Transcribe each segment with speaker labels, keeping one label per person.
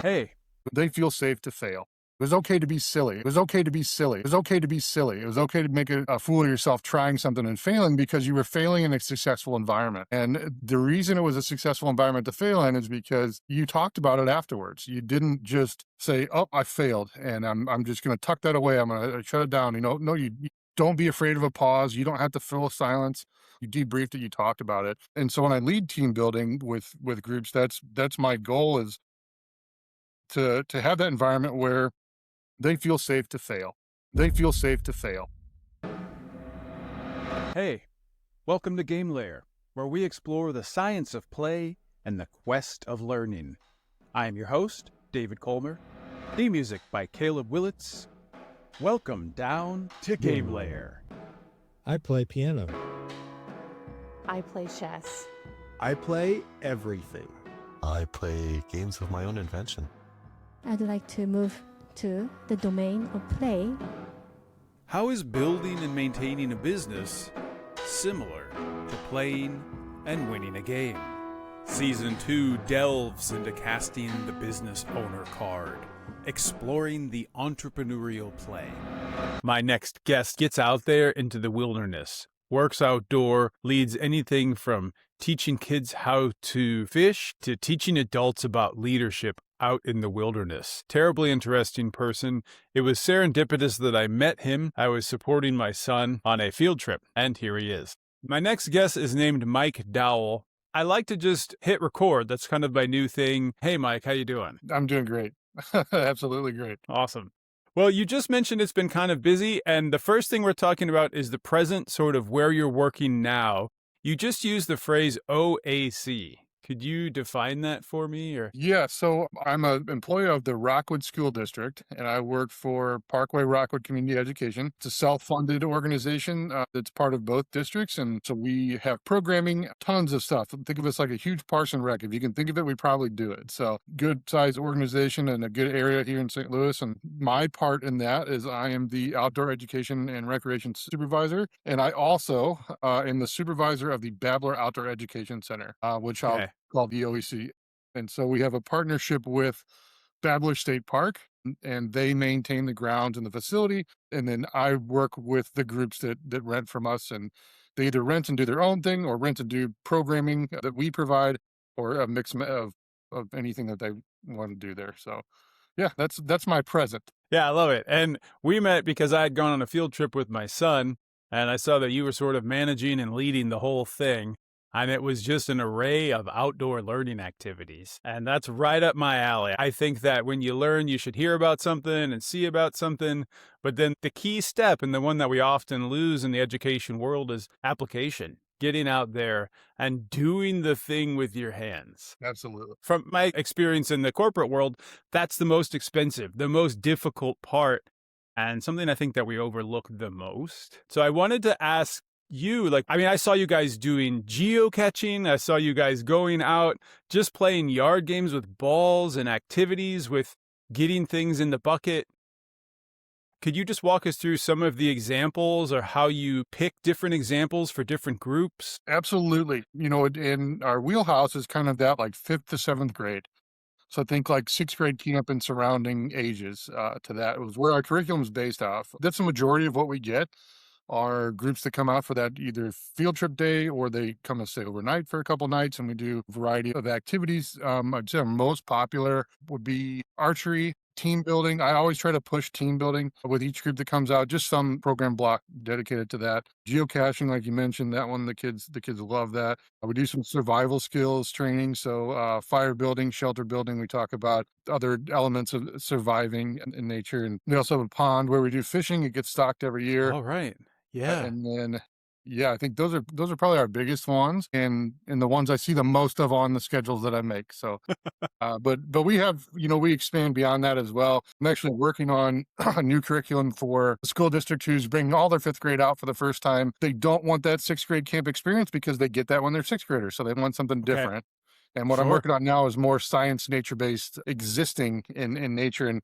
Speaker 1: Hey,
Speaker 2: They feel safe to fail. It was okay to be silly. It was okay to be silly. It was okay to be silly. It was okay to make a fool of yourself trying something and failing because you were failing in a successful environment. And the reason it was a successful environment to fail in is because you talked about it afterwards. You didn't just say, "Oh, I failed, and I'm just going to tuck that away. I'm going to shut it down." No, you don't be afraid of a pause. You don't have to fill silence. You debriefed it. You talked about it. And so when I lead team building with groups, that's my goal is to have that environment where they feel safe to fail. They feel safe to fail.
Speaker 1: hey, welcome to Game Lair, where we explore the science of play and the quest of learning. I am your host, David Colmer. Theme music by Caleb Willits. Welcome down to Game Lair.
Speaker 3: I play piano.
Speaker 4: I play chess.
Speaker 5: I play everything.
Speaker 6: I play games of my own invention.
Speaker 7: I'd like to move to the domain of play.
Speaker 1: How is building and maintaining a business similar to playing and winning a game? Season 2 delves into casting the business owner card, exploring the entrepreneurial play. My next guest gets out there into the wilderness, works outdoor, leads anything from teaching kids how to fish to teaching adults about leadership out in the wilderness. Terribly interesting person. It was serendipitous that I met him. I was supporting my son on a field trip, and here he is. My next guest is named Mike Dowel. I like to just hit record. That's kind of my new thing. Hey, Mike, how you doing?
Speaker 2: I'm doing great. Absolutely great.
Speaker 1: Awesome. Well, you just mentioned it's been kind of busy, and the first thing we're talking about is the present, sort of where you're working now. You just used the phrase OAC. Could you define that for me? Or
Speaker 2: Yeah, so I'm an employee of the Rockwood School District, and I work for Parkway Rockwood Community Education. It's a self-funded organization that's part of both districts, and so we have programming, tons of stuff. Think of us like a huge Parks and Rec. If you can think of it, we probably do it. So good-sized organization and a good area here in St. Louis, and my part in that is I am the outdoor education and recreation supervisor, and I also am the supervisor of the Babbler Outdoor Education Center, which I'll called the OEC. And so we have a partnership with Babbler State Park, and they maintain the grounds and the facility. And then I work with the groups that rent from us, and they either rent and do their own thing or rent and do programming that we provide, or a mix of anything that they want to do there. So yeah, that's my present.
Speaker 1: yeah, I love it. And we met because I had gone on a field trip with my son, and I saw that you were sort of managing and leading the whole thing. And it was just an array of outdoor learning activities. And that's right up my alley. I think that when you learn, you should hear about something and see about something. But then the key step, and the one that we often lose in the education world, is application. Getting out there and doing the thing with your hands.
Speaker 2: Absolutely.
Speaker 1: From my experience in the corporate world, that's the most expensive, the most difficult part, and something I think that we overlook the most. So I wanted to ask you, I saw you guys doing geocaching. I saw you guys going out, just playing yard games with balls and activities with getting things in the bucket. Could you just walk us through some of the examples, or how you pick different examples for different groups?
Speaker 2: Absolutely. In our wheelhouse is kind of that like 5th to 7th grade. So I think like 6th grade camp and surrounding ages to that. It was where our curriculum is based off. That's the majority of what we get. Are groups that come out for that either field trip day, or they come and stay overnight for a couple nights, and we do a variety of activities. I'd say our most popular would be archery, team building. I always try to push team building with each group that comes out, just some program block dedicated to that. Geocaching, like you mentioned, that one, the kids love that. We do some survival skills training. So fire building, shelter building. We talk about other elements of surviving in nature. And we also have a pond where we do fishing. It gets stocked every year.
Speaker 1: All right. Yeah.
Speaker 2: And then, I think those are probably our biggest ones, and the ones I see the most of on the schedules that I make. So, but we have, we expand beyond that as well. I'm actually working on a new curriculum for the school district who's bringing all their 5th grade out for the first time. They don't want that 6th grade camp experience because they get that when they're 6th graders. So they want something different. And what I'm working on now is more science, nature-based, existing in nature. And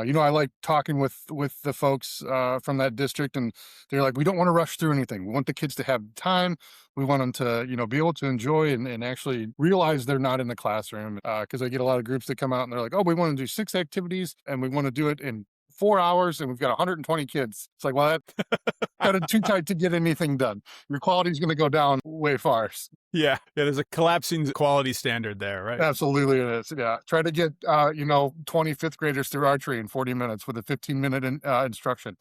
Speaker 2: I like talking with the folks from that district, and they're like, we don't want to rush through anything. We want the kids to have time. We want them to, be able to enjoy and actually realize they're not in the classroom. Because I get a lot of groups that come out and they're like, oh, we want to do 6 activities and we want to do it in 4 hours, and we've got 120 kids. It's like, well, that's kind of too tight to get anything done. Your quality is going to go down way far.
Speaker 1: Yeah. Yeah. There's a collapsing quality standard there, right?
Speaker 2: Absolutely it is. Yeah. Try to get, 20 fifth graders through archery in 40 minutes with a 15-minute instruction.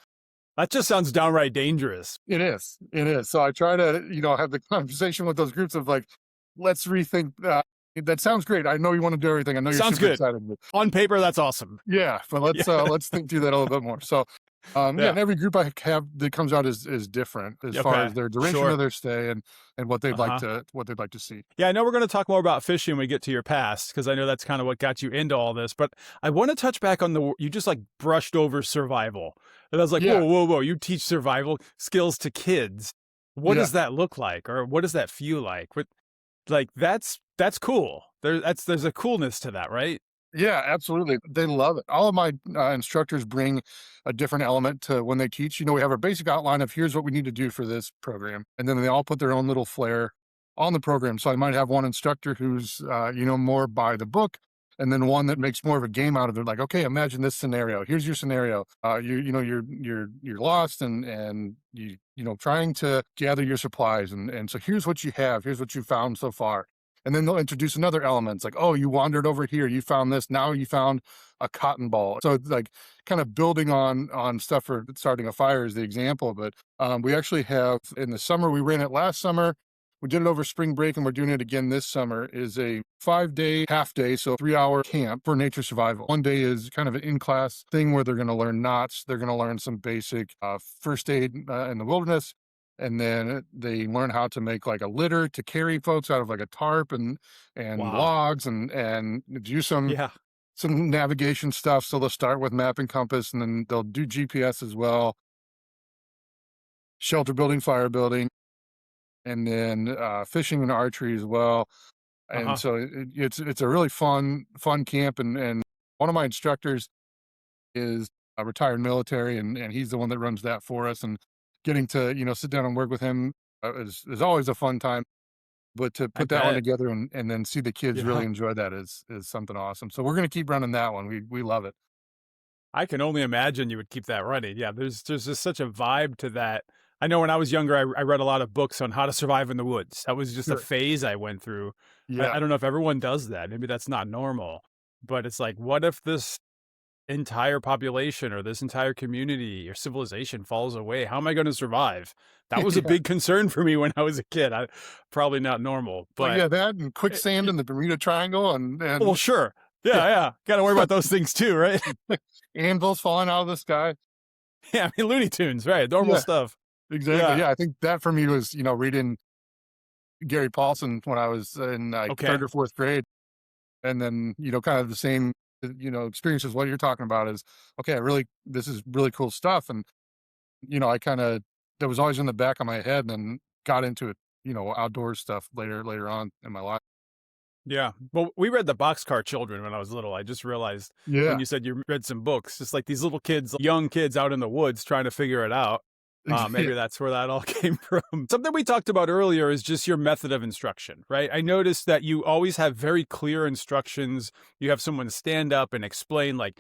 Speaker 1: That just sounds downright dangerous.
Speaker 2: It is. It is. So I try to, have the conversation with those groups of like, let's rethink that. That sounds great. I know you want to do everything. I know you're
Speaker 1: Sounds
Speaker 2: super
Speaker 1: good.
Speaker 2: excited. But
Speaker 1: On paper, that's awesome.
Speaker 2: yeah, but let's think through that a little bit more. So, and every group I have that comes out is different as far as their duration of their stay and what they'd like to see.
Speaker 1: Yeah, I know we're going to talk more about fishing when we get to your past, because I know that's kind of what got you into all this. But I want to touch back on you just like brushed over survival. And I was like, whoa. You teach survival skills to kids. What does that look like? Or what does that feel like? That's cool. There's a coolness to that, right?
Speaker 2: Yeah, absolutely. They love it. All of my instructors bring a different element to when they teach. We have a basic outline of here's what we need to do for this program. And then they all put their own little flair on the program. So I might have one instructor who's, more by the book, and then one that makes more of a game out of it. Like, okay, imagine this scenario. Here's your scenario. You're lost and trying to gather your supplies. And so here's what you have. Here's what you found so far. And then they'll introduce another element. It's like, oh, you wandered over here. You found this. Now you found a cotton ball. So it's like kind of building on stuff for starting a fire is the example. But we actually have in the summer, we ran it last summer. We did it over spring break, and we're doing it again this summer, is a 5-day, half-day, so 3-hour camp for nature survival. One day is kind of an in-class thing where they're going to learn knots. They're going to learn some basic first aid in the wilderness. And then they learn how to make like a litter to carry folks out of like a tarp and logs and do some navigation stuff. So they'll start with map and compass, and then they'll do GPS as well, shelter building, fire building, and then fishing and archery as well. And so it's a really fun camp. And one of my instructors is a retired military, and he's the one that runs that for us. And getting to, sit down and work with him is always a fun time. But to put that one together and then see the kids really enjoy that is something awesome. So we're going to keep running that one. We love it.
Speaker 1: I can only imagine you would keep that running. Yeah, there's just such a vibe to that. I know when I was younger, I read a lot of books on how to survive in the woods. That was just a phase I went through.
Speaker 2: Yeah.
Speaker 1: I don't know if everyone does that. Maybe that's not normal. But it's like, what if this entire population or this entire community or civilization falls away? How am I going to survive? That was a big concern for me when I was a kid. Probably not normal, but
Speaker 2: that and quicksand in the Bermuda Triangle and
Speaker 1: well, sure. Yeah. Got to worry about those things too, right?
Speaker 2: Anvils falling out of the sky.
Speaker 1: Yeah. I mean, Looney Tunes, right? Normal stuff.
Speaker 2: Exactly. Yeah. I think that for me was, reading Gary Paulson when I was in 3rd or 4th grade. And then, kind of the same, experiences. What you're talking about is, okay, this is really cool stuff. And, that was always in the back of my head, and then got into it, outdoor stuff later on in my life.
Speaker 1: Yeah. Well, we read the Boxcar Children when I was little. I just realized when you said you read some books, just like these little kids, young kids out in the woods trying to figure it out. Maybe that's where that all came from. Something we talked about earlier is just your method of instruction, right? I noticed that you always have very clear instructions. You have someone stand up and explain, like,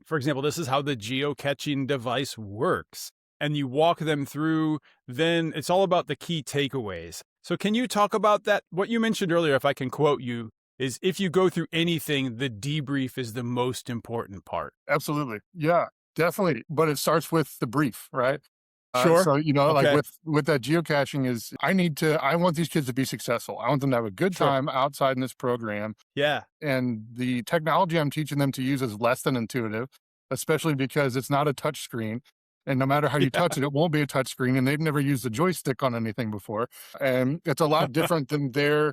Speaker 1: for example, this is how the geocaching device works. And you walk them through, then it's all about the key takeaways. So can you talk about that? What you mentioned earlier, if I can quote you, is if you go through anything, the debrief is the most important part.
Speaker 2: Absolutely. Yeah, definitely. But it starts with the brief, right?
Speaker 1: Sure.
Speaker 2: So, like with that geocaching is I want these kids to be successful. I want them to have a good time outside in this program.
Speaker 1: Yeah.
Speaker 2: And the technology I'm teaching them to use is less than intuitive, especially because it's not a touch screen. And no matter how you touch it, it won't be a touch screen. And they've never used a joystick on anything before. And it's a lot different than their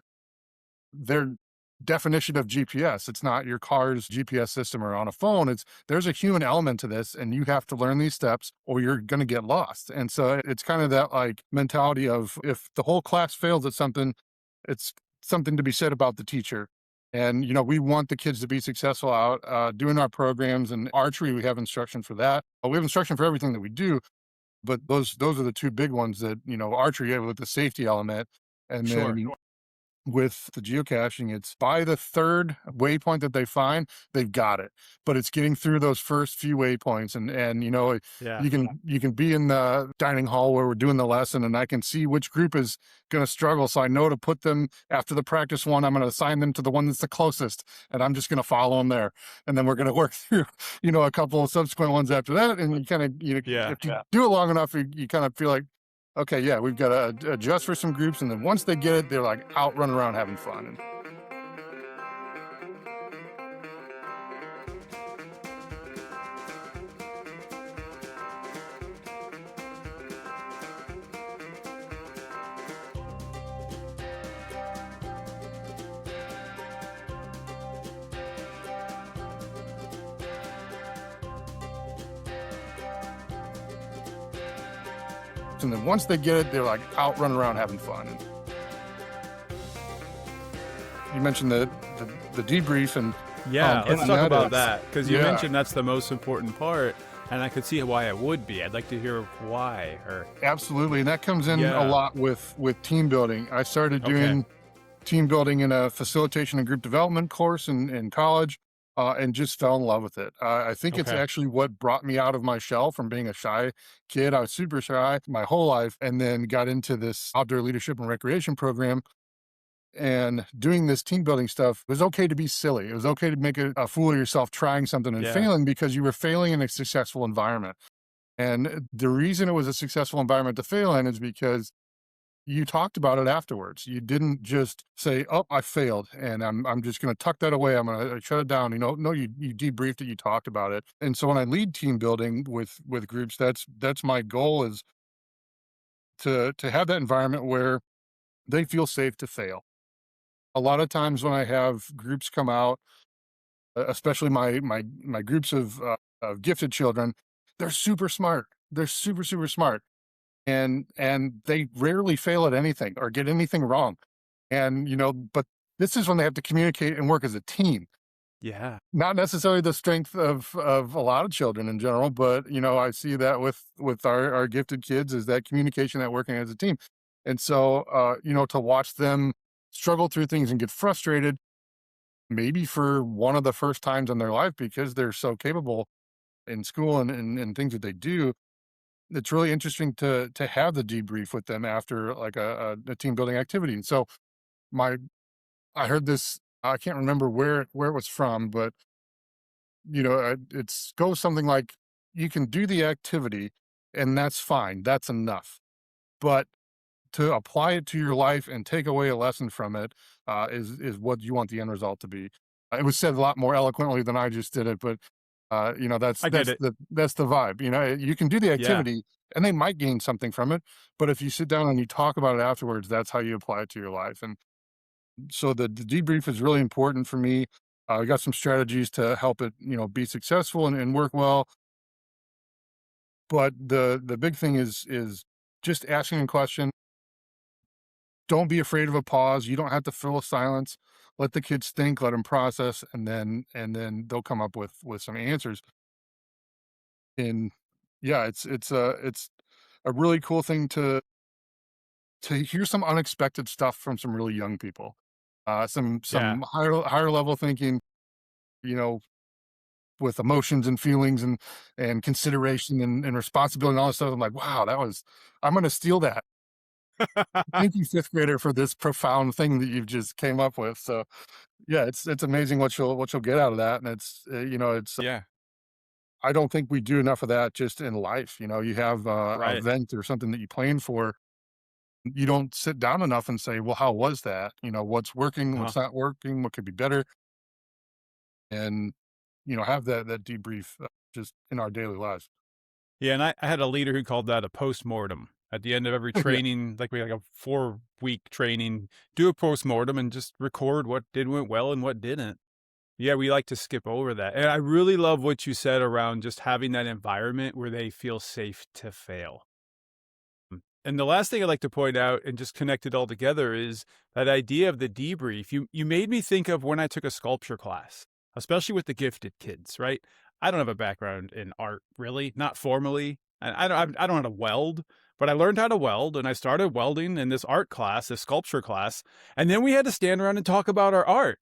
Speaker 2: definition of GPS. It's not your car's GPS system or on a phone. There's a human element to this, and you have to learn these steps or you're going to get lost. And so it's kind of that like mentality of if the whole class fails at something, it's something to be said about the teacher. And, we want the kids to be successful out doing our programs. And archery, we have instruction for that. We have instruction for everything that we do, but those are the two big ones that, archery with the safety element. And
Speaker 1: Sure.
Speaker 2: then with the geocaching, it's by the third waypoint that they find, they've got it. But it's getting through those first few waypoints, and
Speaker 1: Yeah.
Speaker 2: you can be in the dining hall where we're doing the lesson, and I can see which group is going to struggle. So I know to put them after the practice one. I'm going to assign them to the one that's the closest, and I'm just going to follow them there. And then we're going to work through, a couple of subsequent ones after that. And you kind of,
Speaker 1: Yeah.
Speaker 2: if you do it long enough, you kind of feel like, okay, yeah, we've got to adjust for some groups, and then once they get it, they're like out running around having fun. And then once they get it, they're like out running around having fun. And you mentioned the debrief, and
Speaker 1: Yeah, let's
Speaker 2: and
Speaker 1: talk
Speaker 2: that
Speaker 1: about
Speaker 2: is-
Speaker 1: that, because you
Speaker 2: yeah.
Speaker 1: mentioned that's the most important part, and I could see why it would be. I'd like to hear why. Or
Speaker 2: Absolutely, and that comes in
Speaker 1: Yeah.
Speaker 2: a lot with team building. I started
Speaker 1: Okay.
Speaker 2: doing team building in a facilitation and group development course in college, and just fell in love with it. I think it's
Speaker 1: Okay.
Speaker 2: actually what brought me out of my shell from being a shy kid. I was super shy my whole life, and then got into this outdoor leadership and recreation program. And doing this team building stuff, it was okay to be silly. It was okay to make a fool of yourself trying something and
Speaker 1: Yeah.
Speaker 2: failing, because you were failing in a successful environment. And the reason it was a successful environment to fail in is because you talked about it afterwards. You didn't just say, "Oh, I failed, and I'm just going to tuck that away. I'm going to shut it down." No, you debriefed it. You talked about it. And so when I lead team building with groups, that's my goal, is to have that environment where they feel safe to fail. A lot of times when I have groups come out, especially my groups of gifted children, they're super smart. They're super smart, and they rarely fail at anything or get anything wrong. And but this is when they have to communicate and work as a team.
Speaker 1: Yeah.
Speaker 2: Not necessarily the strength of a lot of children in general, but I see that with our gifted kids, is that communication, that working as a team. And so to watch them struggle through things and get frustrated, maybe for one of the first times in their life, because they're so capable in school and things that they do, it's really interesting to have the debrief with them after like a team building activity. And so my I heard this, I can't remember where it was from, but it's goes something like, you can do the activity and that's fine, that's enough, but to apply it to your life and take away a lesson from it is what you want the end result to be. It was said a lot more eloquently than I just did it, but that's
Speaker 1: I get it.
Speaker 2: that's the vibe. You can do the activity and they might gain something from it, but if you sit down and you talk about it afterwards, that's how you apply it to your life. And so the debrief is really important for me. I got some strategies to help it, be successful and work well. But the big thing is just asking a question. Don't be afraid of a pause. You don't have to fill a silence. Let the kids think, let them process, and then they'll come up with some answers. And yeah, it's a really cool thing to hear some unexpected stuff from some really young people. Some
Speaker 1: Yeah.
Speaker 2: higher level thinking, you know, with emotions and feelings and consideration and responsibility and all that stuff. I'm like, wow, I'm going to steal that. Thank you, fifth grader, for this profound thing that you've just came up with. So yeah, it's amazing what you'll get out of that. And it's,
Speaker 1: Yeah.
Speaker 2: I don't think we do enough of that just in life. You have a
Speaker 1: Right.
Speaker 2: event or something that you plan for. You don't sit down enough and say, well, how was that? What's working, what's not working, what could be better? And, have that debrief just in our daily lives.
Speaker 1: Yeah, and I had a leader who called that a post-mortem. At the end of every
Speaker 2: Yeah.
Speaker 1: training, like we had like a 4-week training, do a post-mortem and just record what went well and what didn't. Yeah, we like to skip over that. And I really love what you said around just having that environment where they feel safe to fail. And the last thing I'd like to point out and just connect it all together is that idea of the debrief. You made me think of when I took a sculpture class, especially with the gifted kids, right? I don't have a background in art, really, not formally. I don't know how to weld, but I learned how to weld, and I started welding in this art class, this sculpture class, and then we had to stand around and talk about our art.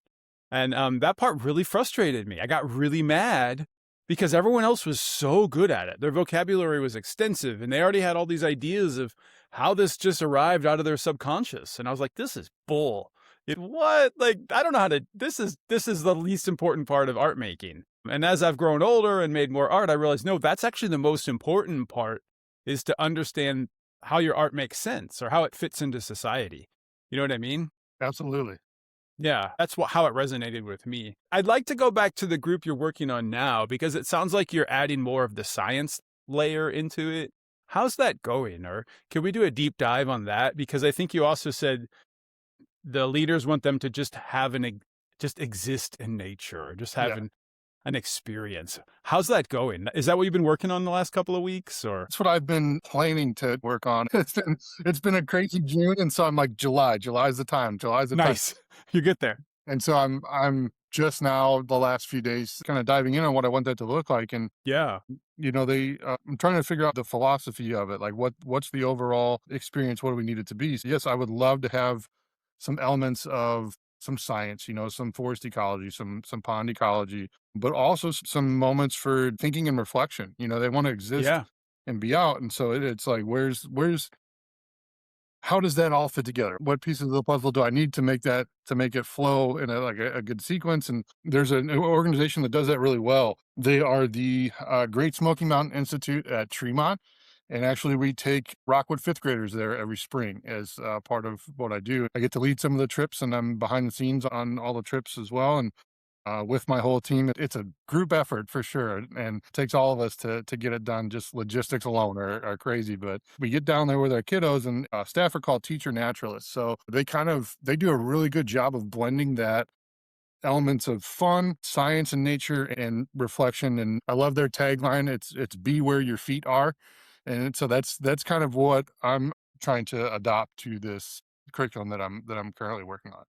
Speaker 1: And that part really frustrated me. I got really mad because everyone else was so good at it. Their vocabulary was extensive, and they already had all these ideas of how this just arrived out of their subconscious. And I was like, this is bull. What? Like, I don't know how to, this is the least important part of art making. And as I've grown older and made more art, I realized, no, that's actually the most important part, is to understand how your art makes sense or how it fits into society. You know what I mean?
Speaker 2: Absolutely.
Speaker 1: Yeah, that's how it resonated with me. I'd like to go back to the group you're working on now, because it sounds like you're adding more of the science layer into it. How's that going? Or can we do a deep dive on that? Because I think you also said the leaders want them to just just exist in nature, just have an experience. How's that going? Is that what you've been working on the last couple of weeks, or?
Speaker 2: That's what I've been planning to work on. It's been a crazy June, and so I'm like, July's the time. July's the time.
Speaker 1: Nice. You get there.
Speaker 2: And so I'm just now the last few days kind of diving in on what I want that to look like. And
Speaker 1: Yeah.
Speaker 2: I'm trying to figure out the philosophy of it. Like what's the overall experience? What do we need it to be? So yes, I would love to have some elements of some science, some forest ecology, some pond ecology, but also some moments for thinking and reflection. They want to exist and be out. And so it's like, how does that all fit together? What pieces of the puzzle do I need to make it flow in a good sequence? And there's an organization that does that really well. They are the Great Smoky Mountain Institute at Tremont. And actually, we take Rockwood fifth graders there every spring as part of what I do. I get to lead some of the trips, and I'm behind the scenes on all the trips as well. And with my whole team, it's a group effort for sure. And it takes all of us to get it done. Just logistics alone are crazy. But we get down there with our kiddos, and staff are called teacher naturalists. So they do a really good job of blending that elements of fun, science and nature, and reflection. And I love their tagline. It's be where your feet are. And so that's kind of what I'm trying to adopt to this curriculum that I'm currently working on.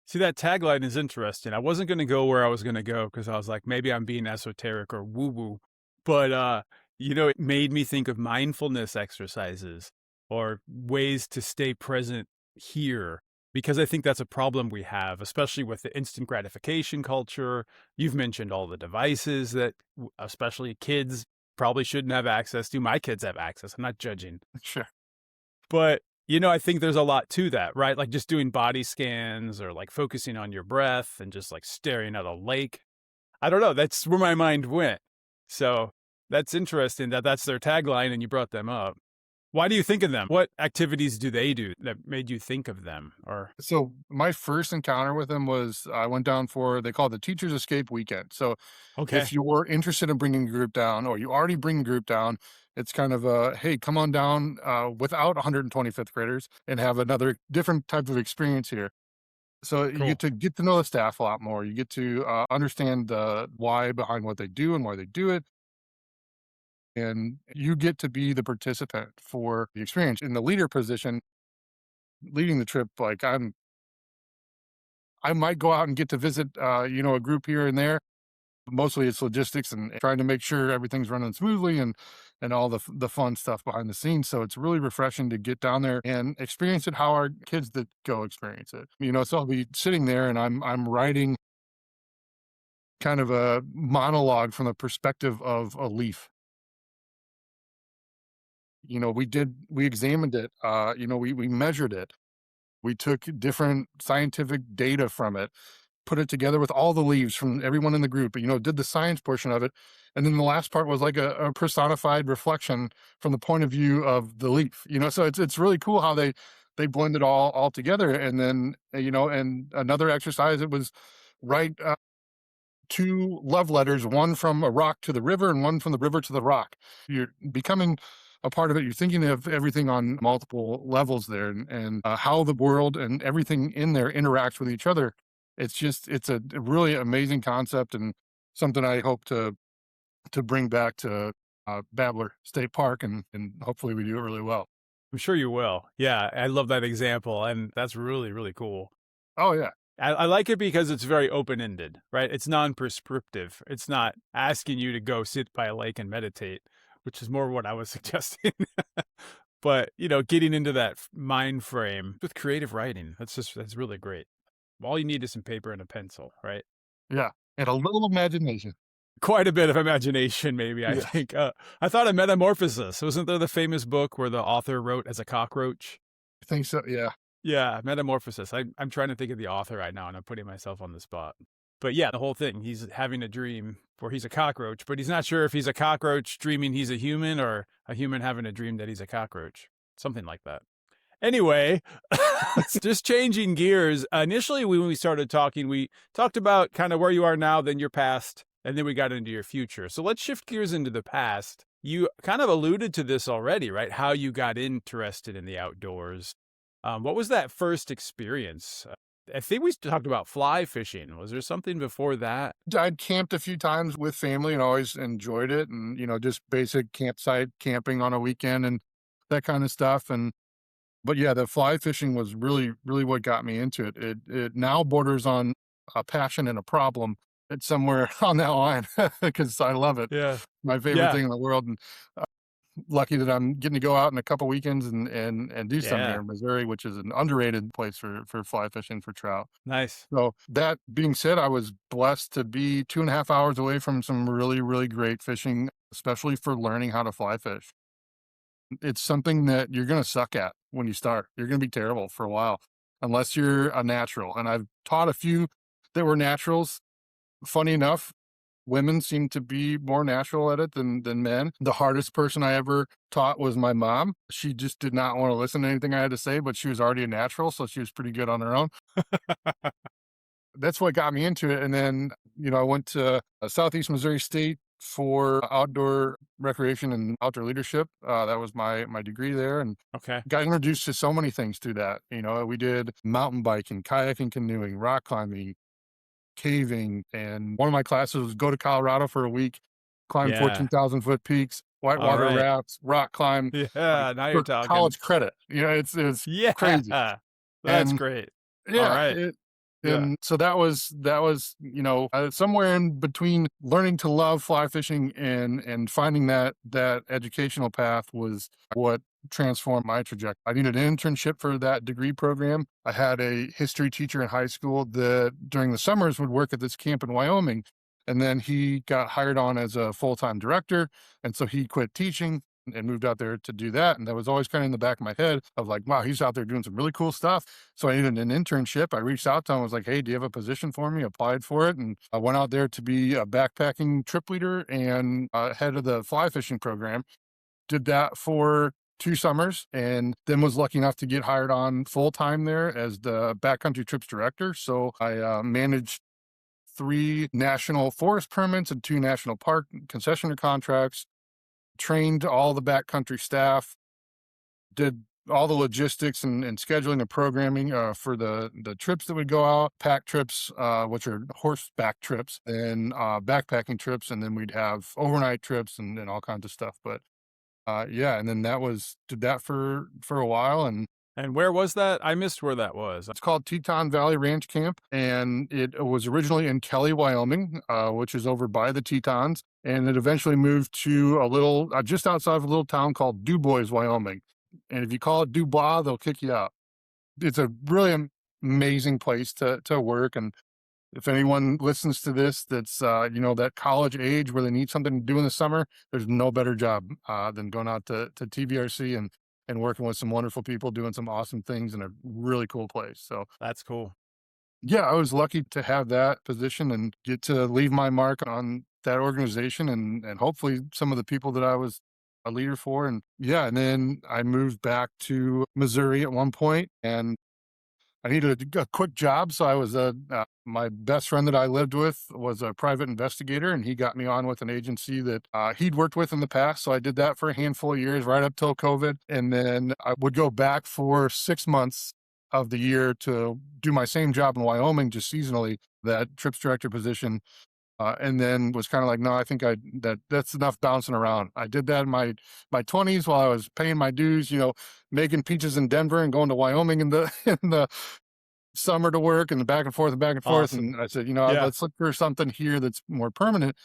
Speaker 1: See, that tagline is interesting. I wasn't going to go where I was going to go because I was like, maybe I'm being esoteric or woo-woo. But, it made me think of mindfulness exercises or ways to stay present here, because I think that's a problem we have, especially with the instant gratification culture. You've mentioned all the devices that especially kids probably shouldn't have access to. My kids have access. I'm not judging.
Speaker 2: Sure.
Speaker 1: But, I think there's a lot to that, right? Like just doing body scans or like focusing on your breath and just like staring at a lake. I don't know. That's where my mind went. So that's interesting that that's their tagline and you brought them up. Why do you think of them? What activities do they do that made you think of them? Or
Speaker 2: so my first encounter with them was I went down for, they call it the Teachers Escape Weekend. So if you're interested in bringing a group down, or you already bring a group down, it's kind of hey, come on down without 125th graders and have another different type of experience here. So you get to know the staff a lot more. You get to understand the why behind what they do and why they do it. And you get to be the participant for the experience. In the leader position, leading the trip, like I might go out and get to visit, a group here and there. Mostly it's logistics and trying to make sure everything's running smoothly and all the fun stuff behind the scenes. So it's really refreshing to get down there and experience it how our kids that go experience it. So I'll be sitting there and I'm writing kind of a monologue from the perspective of a leaf. We examined it, we measured it. We took different scientific data from it, put it together with all the leaves from everyone in the group, did the science portion of it. And then the last part was like a personified reflection from the point of view of the leaf, so it's really cool how they blend it all together. And then, and another exercise, it was write 2 love letters, one from a rock to the river and one from the river to the rock. You're becoming a part of it. You're thinking of everything on multiple levels there, and how the world and everything in there interacts with each other. It's a really amazing concept and something I hope to bring back to Babbler State Park, and hopefully we do it really well.
Speaker 1: I'm sure you will. Yeah, I love that example, and that's really, really cool.
Speaker 2: Oh yeah.
Speaker 1: I like it because it's very open-ended, right? It's non-prescriptive. It's not asking you to go sit by a lake and meditate, which is more what I was suggesting. But, getting into that mind frame with creative writing, that's really great. All you need is some paper and a pencil, right?
Speaker 2: Yeah. And a little imagination.
Speaker 1: Quite a bit of imagination, maybe, I
Speaker 2: Yeah.
Speaker 1: think. I thought of Metamorphosis. Wasn't there the famous book where the author wrote as a cockroach?
Speaker 2: I think so. Yeah.
Speaker 1: Yeah, Metamorphosis. I'm trying to think of the author right now, and I'm putting myself on the spot. But yeah, the whole thing, he's having a dream where he's a cockroach, but he's not sure if he's a cockroach dreaming he's a human or a human having a dream that he's a cockroach. Something like that. Anyway, it's just changing gears. Initially, when we started talking, we talked about kind of where you are now, then your past, and then we got into your future. So let's shift gears into the past. You kind of alluded to this already, right? How you got interested in the outdoors. What was that first experience? I think we talked about fly fishing. Was there something before that?
Speaker 2: I'd camped a few times with family and always enjoyed it. And, just basic campsite camping on a weekend and that kind of stuff. But yeah, the fly fishing was really, really what got me into it. It now borders on a passion and a problem. It's somewhere on that line because I love it.
Speaker 1: Yeah.
Speaker 2: My favorite
Speaker 1: Yeah.
Speaker 2: thing in the world. And lucky that I'm getting to go out in a couple weekends and do something
Speaker 1: Yeah.
Speaker 2: here in Missouri, which is an underrated place for fly fishing for trout.
Speaker 1: Nice.
Speaker 2: So that being said, I was blessed to be 2.5 hours away from some really, really great fishing, especially for learning how to fly fish. It's something that you're going to suck at when you start. You're going to be terrible for a while unless you're a natural. And I've taught a few that were naturals. Funny enough, women seem to be more natural at it than men. The hardest person I ever taught was my mom. She just did not want to listen to anything I had to say, but she was already a natural, so she was pretty good on her own. That's what got me into it. And then, I went to Southeast Missouri State for outdoor recreation and outdoor leadership. That was my degree there, and
Speaker 1: Okay.
Speaker 2: got introduced to so many things through that. We did mountain biking, kayaking, canoeing, rock climbing, caving, and one of my classes was go to Colorado for a week, climb
Speaker 1: Yeah.
Speaker 2: 14,000-foot peaks, whitewater
Speaker 1: right.
Speaker 2: rafts, rock climb.
Speaker 1: Yeah, now you're
Speaker 2: for
Speaker 1: talking.
Speaker 2: college credit. It's
Speaker 1: Yeah.
Speaker 2: crazy.
Speaker 1: That's
Speaker 2: And-
Speaker 1: great.
Speaker 2: Yeah.
Speaker 1: right.
Speaker 2: And so that was, somewhere in between learning to love fly fishing and finding that educational path was what transformed my trajectory. I needed an internship for that degree program. I had a history teacher in high school that during the summers would work at this camp in Wyoming. And then he got hired on as a full-time director. And so he quit teaching and moved out there to do that. And that was always kind of in the back of my head of like, wow, he's out there doing some really cool stuff. So I needed an internship. I reached out to him, was like, hey, do you have a position for me? Applied for it. And I went out there to be a backpacking trip leader and head of the fly fishing program. Did that for 2 summers and then was lucky enough to get hired on full time there as the backcountry trips director. So I managed 3 national forest permits and 2 national park concessionaire contracts, trained all the backcountry staff, did all the logistics and scheduling and programming for the trips that would go out, pack trips, which are horseback trips, and backpacking trips, and then we'd have overnight trips and all kinds of stuff. But and then did that for a while.
Speaker 1: And where was that? I missed where that was.
Speaker 2: It's called Teton Valley Ranch Camp, and it was originally in Kelly, Wyoming, which is over by the Tetons, and it eventually moved to a little, just outside of a little town called DuBois, Wyoming. And if you call it Dubois, they'll kick you out. It's a really amazing place to work, and if anyone listens to this that's, that college age where they need something to do in the summer, there's no better job than going out to TVRC and working with some wonderful people, doing some awesome things in a really cool place. So
Speaker 1: That's cool.
Speaker 2: yeah, I was lucky to have that position and get to leave my mark on that organization and hopefully some of the people that I was a leader for. And then I moved back to Missouri at one point and I needed a quick job. So I was my best friend that I lived with was a private investigator, and he got me on with an agency that he'd worked with in the past. So I did that for a handful of years, right up till COVID. And then I would go back for 6 months of the year to do my same job in Wyoming, just seasonally, that trips director position. And then was kind of like, no, I think that's enough bouncing around. I did that in my 20s while I was paying my dues, making peaches in Denver and going to Wyoming in the in the summer to work and back and forth and back and forth.
Speaker 1: Awesome.
Speaker 2: And I said,
Speaker 1: Yeah.
Speaker 2: let's look for something here that's more permanent.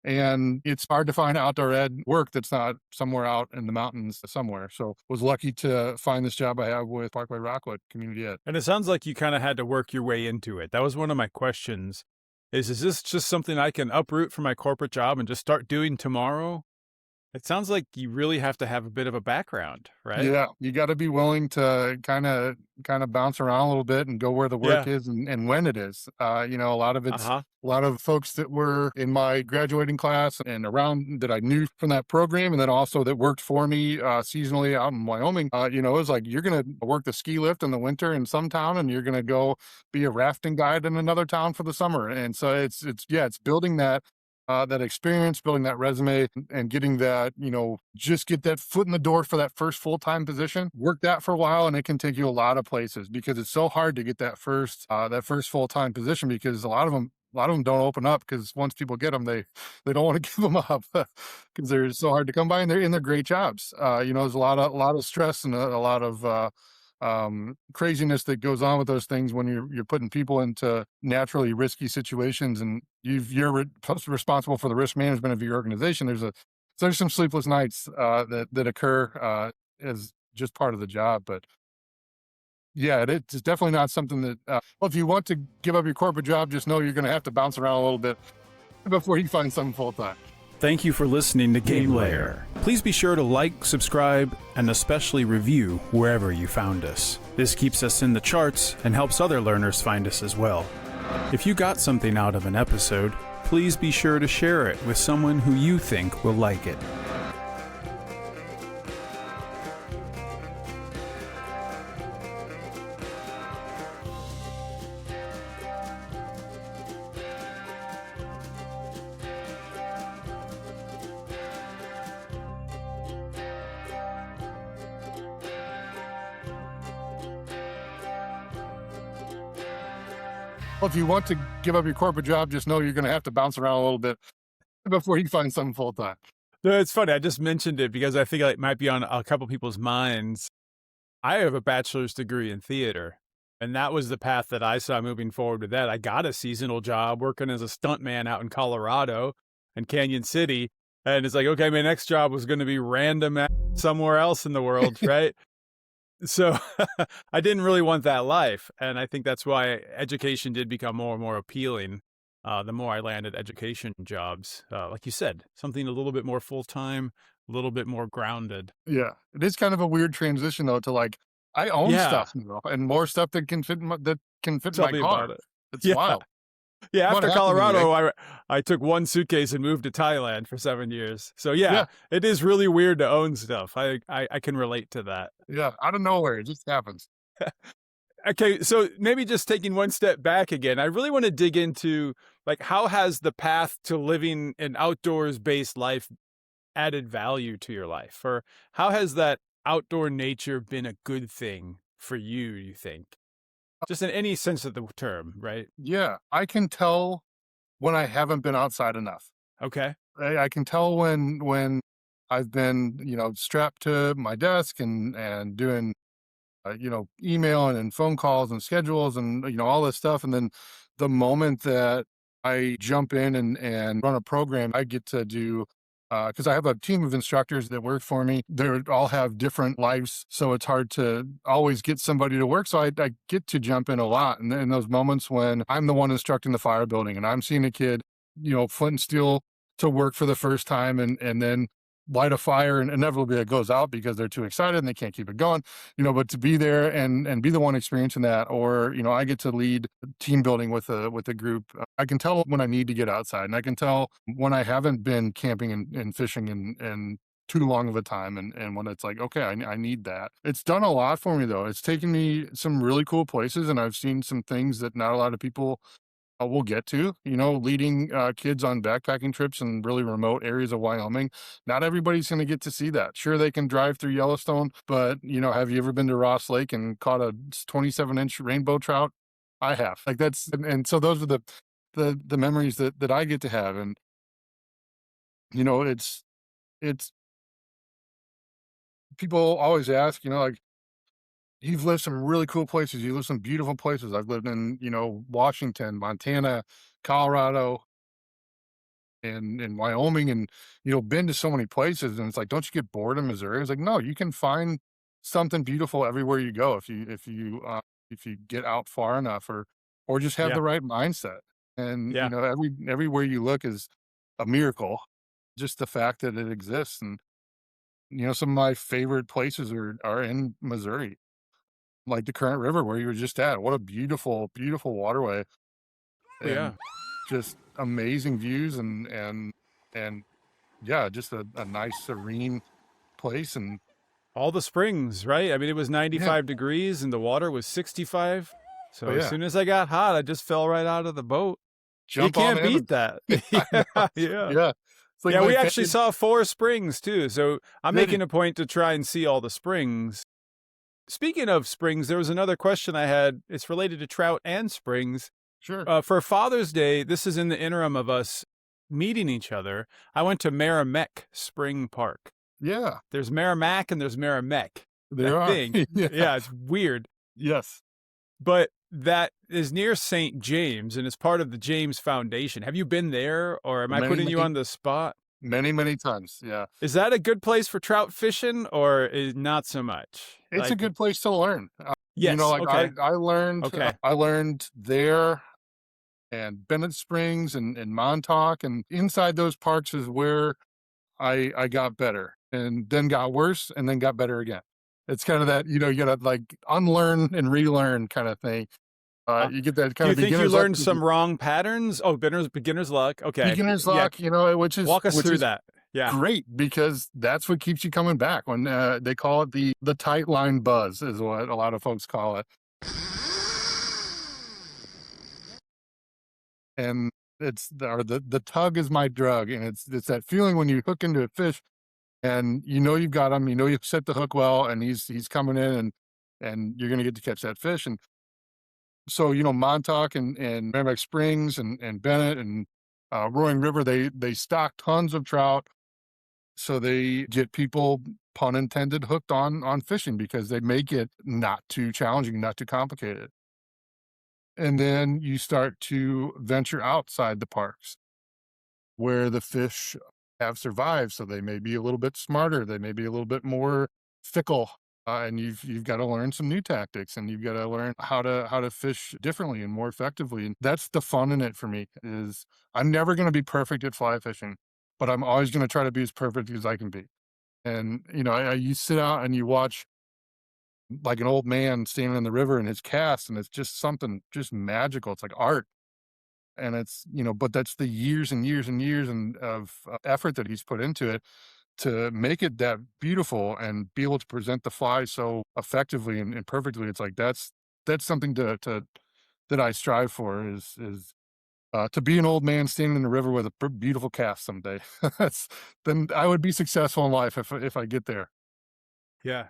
Speaker 2: And it's hard to find outdoor ed work that's not somewhere out in the mountains somewhere. So was lucky to find this job I have with Parkway Rockwood Community Ed.
Speaker 1: And it sounds like you kind of had to work your way into it. That was one of my questions. Is this just something I can uproot from my corporate job and just start doing tomorrow? It sounds like you really have to have a bit of a background, right?
Speaker 2: Yeah, you got to be willing to kind of bounce around a little bit and go where the work is and when it is. A lot of it's a lot of folks that were in my graduating class and around that I knew from that program, and then also that worked for me seasonally out in Wyoming. It was like, you're going to work the ski lift in the winter in some town, and you're going to go be a rafting guide in another town for the summer. And so it's building that experience, building that resume, and getting that, just get that foot in the door for that first full-time position. Work that for a while, and it can take you a lot of places because it's so hard to get that first full-time position, because a lot of them don't open up, because once people get them, they don't want to give them up because they're so hard to come by, and they're great jobs. There's a lot of stress and a lot of craziness that goes on with those things when you're putting people into naturally risky situations, and you're responsible for the risk management of your organization. There's some sleepless nights that occur as just part of the job. But yeah, it's definitely not something that well, if you want to give up your corporate job, just know you're going to have to bounce around a little bit before you find something full-time.
Speaker 1: Thank you for listening to Game Layer. Please be sure to like, subscribe, and especially review wherever you found us. This keeps us in the charts and helps other learners find us as well. If you got something out of an episode, please be sure to share it with someone who you think will like it.
Speaker 2: Well, if you want to give up your corporate job, just know you're going to have to bounce around a little bit before you find something full-time.
Speaker 1: No, it's funny. I just mentioned it because I think it might be on a couple people's minds. I have a bachelor's degree in theater, and that was the path that I saw moving forward with that. I got a seasonal job working as a stuntman out in Colorado and Canyon City. And it's like, okay, my next job was going to be random somewhere else in the world, right? So I didn't really want that life. And I think that's why education did become more and more appealing. The more I landed education jobs, like you said, something a little bit more full-time, a little bit more grounded.
Speaker 2: Yeah. It is kind of a weird transition though, to like, I own stuff now, and more stuff that can fit my
Speaker 1: Tell me
Speaker 2: car.
Speaker 1: about it.
Speaker 2: It's wild.
Speaker 1: Yeah,
Speaker 2: What
Speaker 1: after
Speaker 2: happened to you?
Speaker 1: Colorado, I took one suitcase and moved to Thailand for 7 years. So yeah, it is really weird to own stuff. I can relate to that.
Speaker 2: Yeah. Out of nowhere. It just happens.
Speaker 1: Okay, so maybe just taking one step back again, I really want to dig into, like, how has the path to living an outdoors-based life added value to your life? Or how has that outdoor nature been a good thing for you think? Just in any sense of the term, right?
Speaker 2: Yeah. I can tell when I haven't been outside enough.
Speaker 1: Okay.
Speaker 2: I can tell when I've been, strapped to my desk and doing, email and phone calls and schedules and, all this stuff. And then the moment that I jump in and run a program, I get to do, because I have a team of instructors that work for me. They all have different lives, so it's hard to always get somebody to work. So I get to jump in a lot. And in those moments when I'm the one instructing the fire building and I'm seeing a kid, flint and steel to work for the first time and then light a fire, and inevitably it goes out because they're too excited and they can't keep it going, but to be there and be the one experiencing that, or, I get to lead team building with a group. I can tell when I need to get outside, and I can tell when I haven't been camping and fishing and too long of a time. And when it's like, okay, I need that. It's done a lot for me though. It's taken me some really cool places, and I've seen some things that not a lot of people we'll get to, leading kids on backpacking trips in really remote areas of Wyoming. Not everybody's going to get to see that. Sure, they can drive through Yellowstone, but, have you ever been to Ross Lake and caught a 27-inch rainbow trout? I have. Like and so those are the the memories that I get to have. And, it's people always ask, like, you've lived some really cool places. You live some beautiful places. I've lived in, Washington, Montana, Colorado, and in Wyoming, and been to so many places. And it's like, don't you get bored in Missouri? It's like, no, you can find something beautiful everywhere you go if you get out far enough, or just have
Speaker 1: Yeah.
Speaker 2: the right mindset. And
Speaker 1: Yeah.
Speaker 2: everywhere you look is a miracle. Just the fact that it exists. And some of my favorite places are in Missouri, like the Current River where you were just at. What a beautiful, beautiful waterway,
Speaker 1: Oh, yeah.
Speaker 2: and just amazing views, and yeah, just a nice serene place. And
Speaker 1: All the springs, right? I mean, it was
Speaker 2: yeah,
Speaker 1: 95 degrees and the water was 65. So
Speaker 2: but
Speaker 1: as
Speaker 2: yeah,
Speaker 1: soon as I got hot, I just fell right out of the boat. You
Speaker 2: jump on
Speaker 1: can't
Speaker 2: in
Speaker 1: beat
Speaker 2: and
Speaker 1: that.
Speaker 2: I know.
Speaker 1: Yeah.
Speaker 2: Yeah. It's like
Speaker 1: Yeah,
Speaker 2: my
Speaker 1: we actually
Speaker 2: favorite.
Speaker 1: saw 4 springs too. So I'm
Speaker 2: Did
Speaker 1: making
Speaker 2: you?
Speaker 1: a point to try and see all the springs. Speaking of springs, there was another question I had. It's related to trout and springs.
Speaker 2: Sure.
Speaker 1: For Father's Day, this is in the interim of us meeting each other. I went to Merrimack Spring Park.
Speaker 2: Yeah,
Speaker 1: There's Merrimack and there's Merrimack, I
Speaker 2: there are.
Speaker 1: think.
Speaker 2: Yeah.
Speaker 1: Yeah, it's weird.
Speaker 2: Yes.
Speaker 1: But that is near St. James and is part of the James Foundation. Have you been there, or am I
Speaker 2: Many,
Speaker 1: putting you
Speaker 2: many,
Speaker 1: on the spot?
Speaker 2: many, many times. Yeah.
Speaker 1: Is that a good place for trout fishing, or is not so much?
Speaker 2: It's a
Speaker 1: Like,
Speaker 2: good place to learn.
Speaker 1: yes,
Speaker 2: Like
Speaker 1: okay,
Speaker 2: I
Speaker 1: okay.
Speaker 2: learned there, and Bennett Springs, and Montauk, and inside those parks is where I got better, and then got worse, and then got better again. It's kind of that, you gotta like unlearn and relearn kind of thing. You get that
Speaker 1: Do
Speaker 2: kind
Speaker 1: you
Speaker 2: of
Speaker 1: think you
Speaker 2: beginner's luck,
Speaker 1: learned some wrong patterns? Oh, beginner's luck. Okay,
Speaker 2: beginner's
Speaker 1: yeah.
Speaker 2: luck,
Speaker 1: Walk us
Speaker 2: which
Speaker 1: through
Speaker 2: is
Speaker 1: that. Yeah.
Speaker 2: great, because that's what keeps you coming back. When they call it the tight line buzz, is what a lot of folks call it. And the tug is my drug, and it's that feeling when you hook into a fish, and you've got him, you've set the hook well, and he's coming in, and you're going to get to catch that fish. And so, Montauk and Merrimack Springs and Bennett and Roaring River, they stock tons of trout, so they get people, pun intended, hooked on fishing, because they make it not too challenging, not too complicated. And then you start to venture outside the parks where the fish have survived. So they may be a little bit smarter. They may be a little bit more fickle. And you've got to learn some new tactics, and you've got to learn how to fish differently and more effectively. And that's the fun in it for me. Is I'm never going to be perfect at fly fishing, but I'm always going to try to be as perfect as I can be. And you sit out and you watch like an old man standing in the river in his cast, and it's just something just magical. It's like art. And it's, but that's the years and years and years of effort that he's put into it to make it that beautiful and be able to present the fly so effectively and perfectly. It's like, that's something that I strive for, is to be an old man standing in the river with a beautiful cast someday. Then I would be successful in life if I get there.
Speaker 1: Yeah.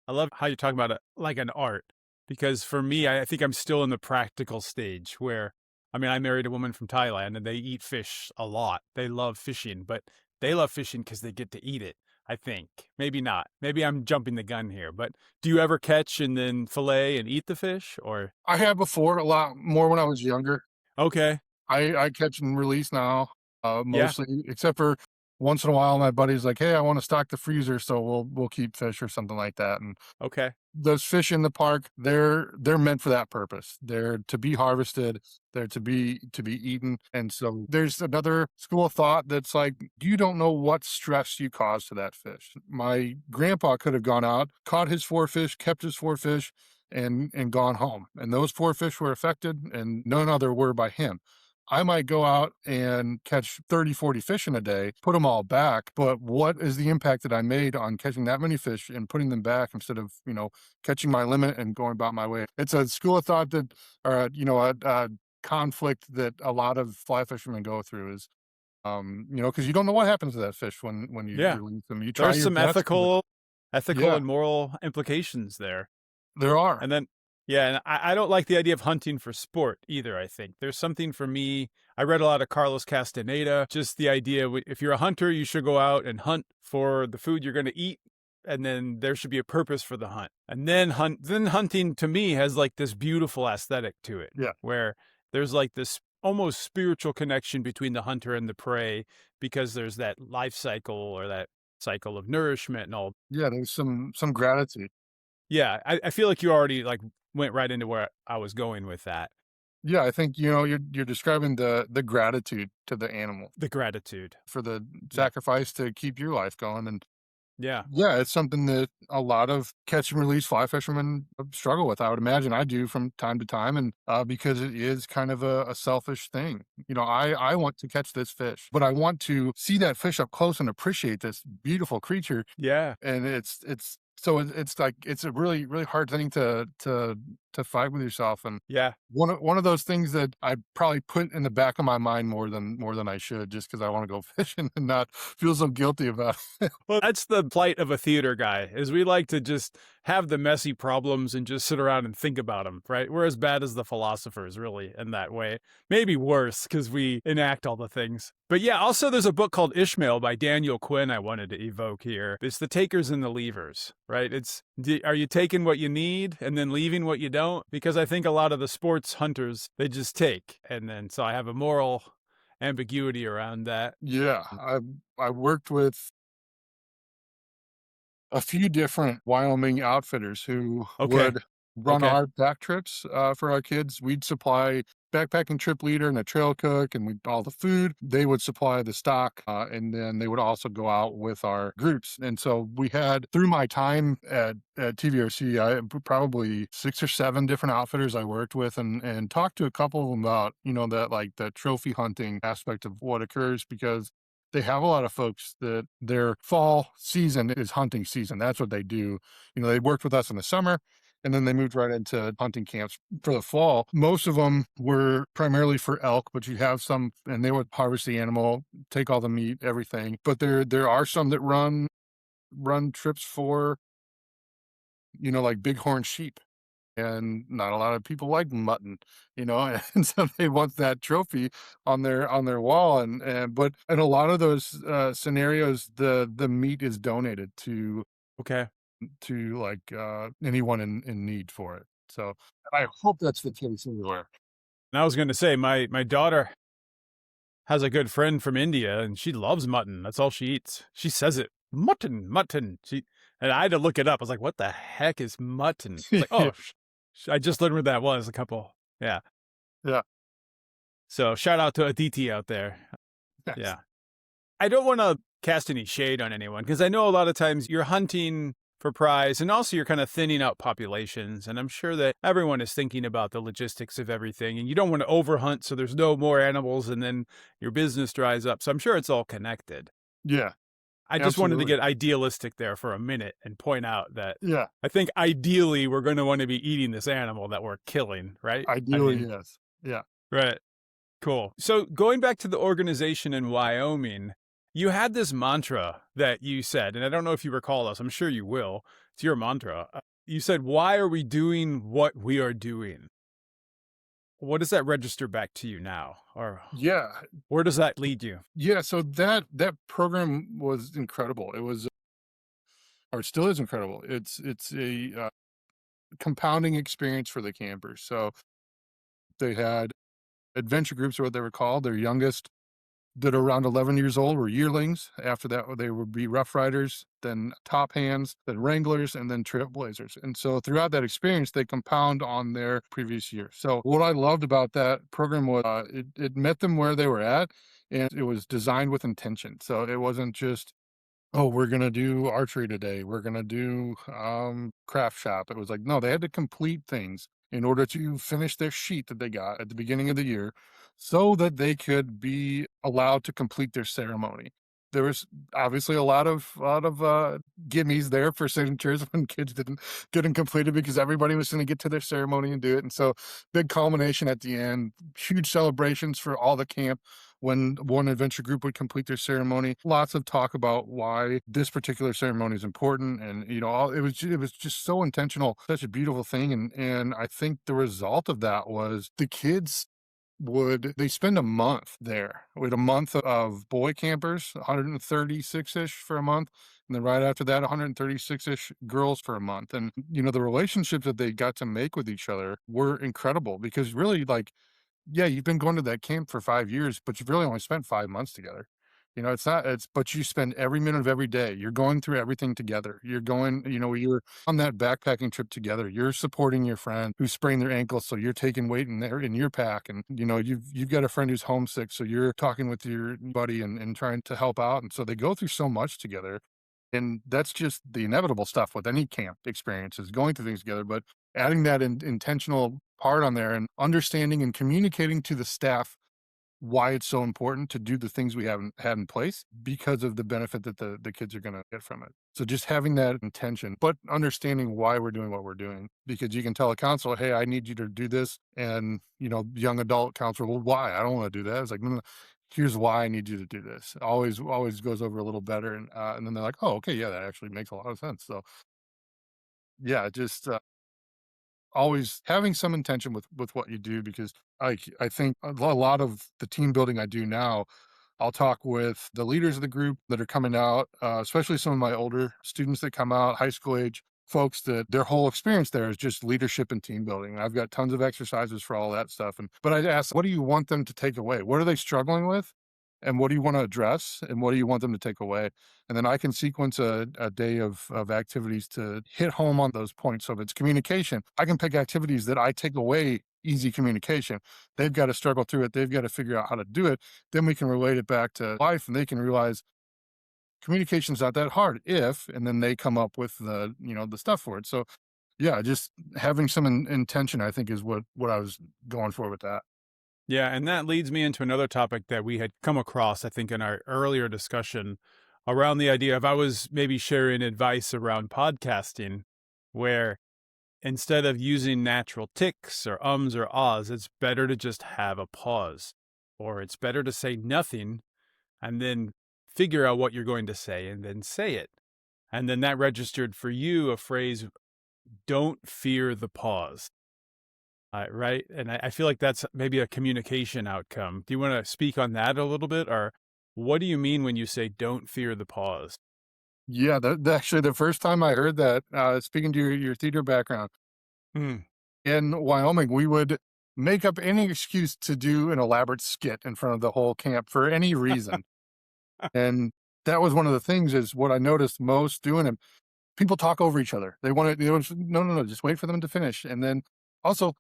Speaker 1: I love how you talk about it like an art, because for me, I think I'm still in the practical stage where, I mean, I married a woman from Thailand and they eat fish a lot. They love fishing, but they love fishing because they get to eat it. I think maybe not. Maybe I'm jumping the gun here, but do you ever catch and then fillet and eat the fish, or?
Speaker 2: I have before, a lot more when I was younger.
Speaker 1: Okay.
Speaker 2: I catch and release now,
Speaker 1: Yeah.
Speaker 2: mostly, except for once in a while, my buddy's like, "Hey, I want to stock the freezer, so we'll keep fish," or something like that. And
Speaker 1: Okay.
Speaker 2: those fish in the park, they're meant for that purpose. They're to be harvested. They're to be eaten. And so there's another school of thought that's like, you don't know what stress you cause to that fish. My grandpa could have gone out, caught his 4 fish, kept his 4 fish, and gone home. And those 4 fish were affected, and none other were by him. I might go out and catch 30, 40 fish in a day, put them all back. But what is the impact that I made on catching that many fish and putting them back, instead of, catching my limit and going about my way? It's a school of thought that, or, a conflict that a lot of fly fishermen go through, is, because you don't know what happens to that fish when you
Speaker 1: Yeah.
Speaker 2: release them. You try
Speaker 1: There's
Speaker 2: your
Speaker 1: some
Speaker 2: best, but
Speaker 1: ethical
Speaker 2: yeah,
Speaker 1: and moral implications there.
Speaker 2: there are.
Speaker 1: And then Yeah, and I don't like the idea of hunting for sport either, I think. There's something for me. I read a lot of Carlos Castaneda, just the idea if you're a hunter, you should go out and hunt for the food you're going to eat, and then there should be a purpose for the hunt. And then hunting to me has like this beautiful aesthetic to it.
Speaker 2: Yeah.
Speaker 1: Where there's like this almost spiritual connection between the hunter and the prey because there's that life cycle or that cycle of nourishment and all.
Speaker 2: Yeah, there's some gratitude.
Speaker 1: Yeah, I feel like you already like went right into where I was going with that.
Speaker 2: Yeah, I think, you're describing the gratitude to the animal
Speaker 1: The gratitude.
Speaker 2: for the sacrifice to keep your life going. And
Speaker 1: Yeah.
Speaker 2: yeah, it's something that a lot of catch and release fly fishermen struggle with. I would imagine I do from time to time. And because it is kind of a selfish thing. I want to catch this fish, but I want to see that fish up close and appreciate this beautiful creature.
Speaker 1: Yeah.
Speaker 2: And it's like, it's a really, really hard thing to fight with yourself. And
Speaker 1: Yeah.
Speaker 2: one of those things that I probably put in the back of my mind more than I should, just because I want to go fishing and not feel so guilty about it.
Speaker 1: Well, that's the plight of a theater guy, is we like to just have the messy problems and just sit around and think about them, right? We're as bad as the philosophers, really, in that way. Maybe worse, because we enact all the things. But yeah, also there's a book called Ishmael by Daniel Quinn I wanted to evoke here. It's the takers and the leavers, right? Are you taking what you need and then leaving what you don't? Because I think a lot of the sports hunters, they just take. And then, so I have a moral ambiguity around that.
Speaker 2: Yeah, I worked with a few different Wyoming outfitters who would run our back trips for our kids. We'd supply backpacking trip leader and a trail cook, and we'd all the food. They would supply the stock, and then they would also go out with our groups. And so we had, through my time at TVRC, I probably 6 or 7 different outfitters I worked with, and talked to a couple of them about that, like, the trophy hunting aspect of what occurs, because they have a lot of folks that their fall season is hunting season. That's what they do. They worked with us in the summer, and then they moved right into hunting camps for the fall. Most of them were primarily for elk, but you have some, and they would harvest the animal, take all the meat, everything. But there are some that run trips for, like bighorn sheep. And not a lot of people like mutton, and so they want that trophy on their wall. But in a lot of those scenarios, the meat is donated to like anyone in need for it. So I hope that's the case everywhere.
Speaker 1: And I was going to say, my daughter has a good friend from India, and she loves mutton. That's all she eats. She says it, mutton. And I had to look it up. I was like, what the heck is mutton? It's like, oh, I just learned what that was. Yeah. So shout out to Aditi out there.
Speaker 2: Yes.
Speaker 1: Yeah. I don't want to cast any shade on anyone, because I know a lot of times you're hunting for prize, and also you're kind of thinning out populations. And I'm sure that everyone is thinking about the logistics of everything, and you don't want to overhunt so there's no more animals and then your business dries up. So I'm sure it's all connected.
Speaker 2: Yeah.
Speaker 1: I just wanted to get idealistic there for a minute and point out that I think ideally we're going to want to be eating this animal that we're killing, right?
Speaker 2: Ideally, yes. Yeah.
Speaker 1: Right. Cool. So going back to the organization in Wyoming, you had this mantra that you said, and I don't know if you recall this, I'm sure you will. It's your mantra. You said, why are we doing what we are doing? What does that register back to you now? Or where does that lead you?
Speaker 2: Yeah. So that program was incredible. It was, or it still is incredible. It's a compounding experience for the campers. So they had adventure groups, are what they were called. Their youngest, that are around 11 years old, were yearlings. After that, they would be rough riders, then top hands, then wranglers, and then trailblazers. And so throughout that experience, they compound on their previous year. So what I loved about that program was it met them where they were at, and it was designed with intention. So it wasn't just, oh, we're going to do archery today, we're going to do craft shop. It was like, no, they had to complete things in order to finish their sheet that they got at the beginning of the year, so that they could be allowed to complete their ceremony. there was obviously a lot of gimmies there for signatures when kids didn't get them completed because everybody was going to get to their ceremony and do it. And so big culmination at the end, huge celebrations for all the camp when one adventure group would complete their ceremony. Lots of talk about why this particular ceremony is important. And, it was just so intentional, such a beautiful thing. And I think the result of that was the kids they spend a month there. We had a month of boy campers, 136-ish for a month. And then right after that, 136-ish girls for a month. And, the relationships that they got to make with each other were incredible because really yeah, you've been going to that camp for 5 years, but you've really only spent 5 months together. But you spend every minute of every day. You're going through everything together. You're going, you're on that backpacking trip together. You're supporting your friend who sprained their ankle. So you're taking weight in your pack. And, you've got a friend who's homesick. So you're talking with your buddy and trying to help out. And so they go through so much together. And that's just the inevitable stuff with any camp experience is going through things together. But adding that intentional part on there and understanding and communicating to the staff why it's so important to do the things we haven't had in place because of the benefit that the kids are going to get from it. So just having that intention, but understanding why we're doing what we're doing, because you can tell a counselor, hey, I need you to do this. And, young adult counselor, well, why? I don't want to do that. It's like, no, here's why I need you to do this. Always goes over a little better. And then they're like, oh, okay, yeah, that actually makes a lot of sense. So yeah, just always having some intention with what you do, because I think a lot of the team building I do now, I'll talk with the leaders of the group that are coming out, especially some of my older students that come out, high school age folks, that their whole experience there is just leadership and team building. And I've got tons of exercises for all that stuff. But I'd ask, what do you want them to take away? What are they struggling with? And what do you want to address? And what do you want them to take away? And then I can sequence a day of activities to hit home on those points. So if it's communication, I can pick activities that I take away easy communication. They've got to struggle through it. They've got to figure out how to do it. Then we can relate it back to life and they can realize communication's not that hard and then they come up with the stuff for it. So yeah, just having some intention, I think, is what I was going for with that.
Speaker 1: Yeah, and that leads me into another topic that we had come across, I think, in our earlier discussion around the idea of I was maybe sharing advice around podcasting, where instead of using natural ticks or ums or ahs, it's better to just have a pause, or it's better to say nothing and then figure out what you're going to say and then say it. And then that registered for you a phrase, don't fear the pause. Right. And I feel like that's maybe a communication outcome. Do you want to speak on that a little bit? Or what do you mean when you say don't fear the pause?
Speaker 2: Yeah, actually the first time I heard that, speaking to your theater background, in Wyoming, we would make up any excuse to do an elaborate skit in front of the whole camp for any reason. And that was one of the things is what I noticed most doing it. People talk over each other. They want to, no, just wait for them to finish. And then also,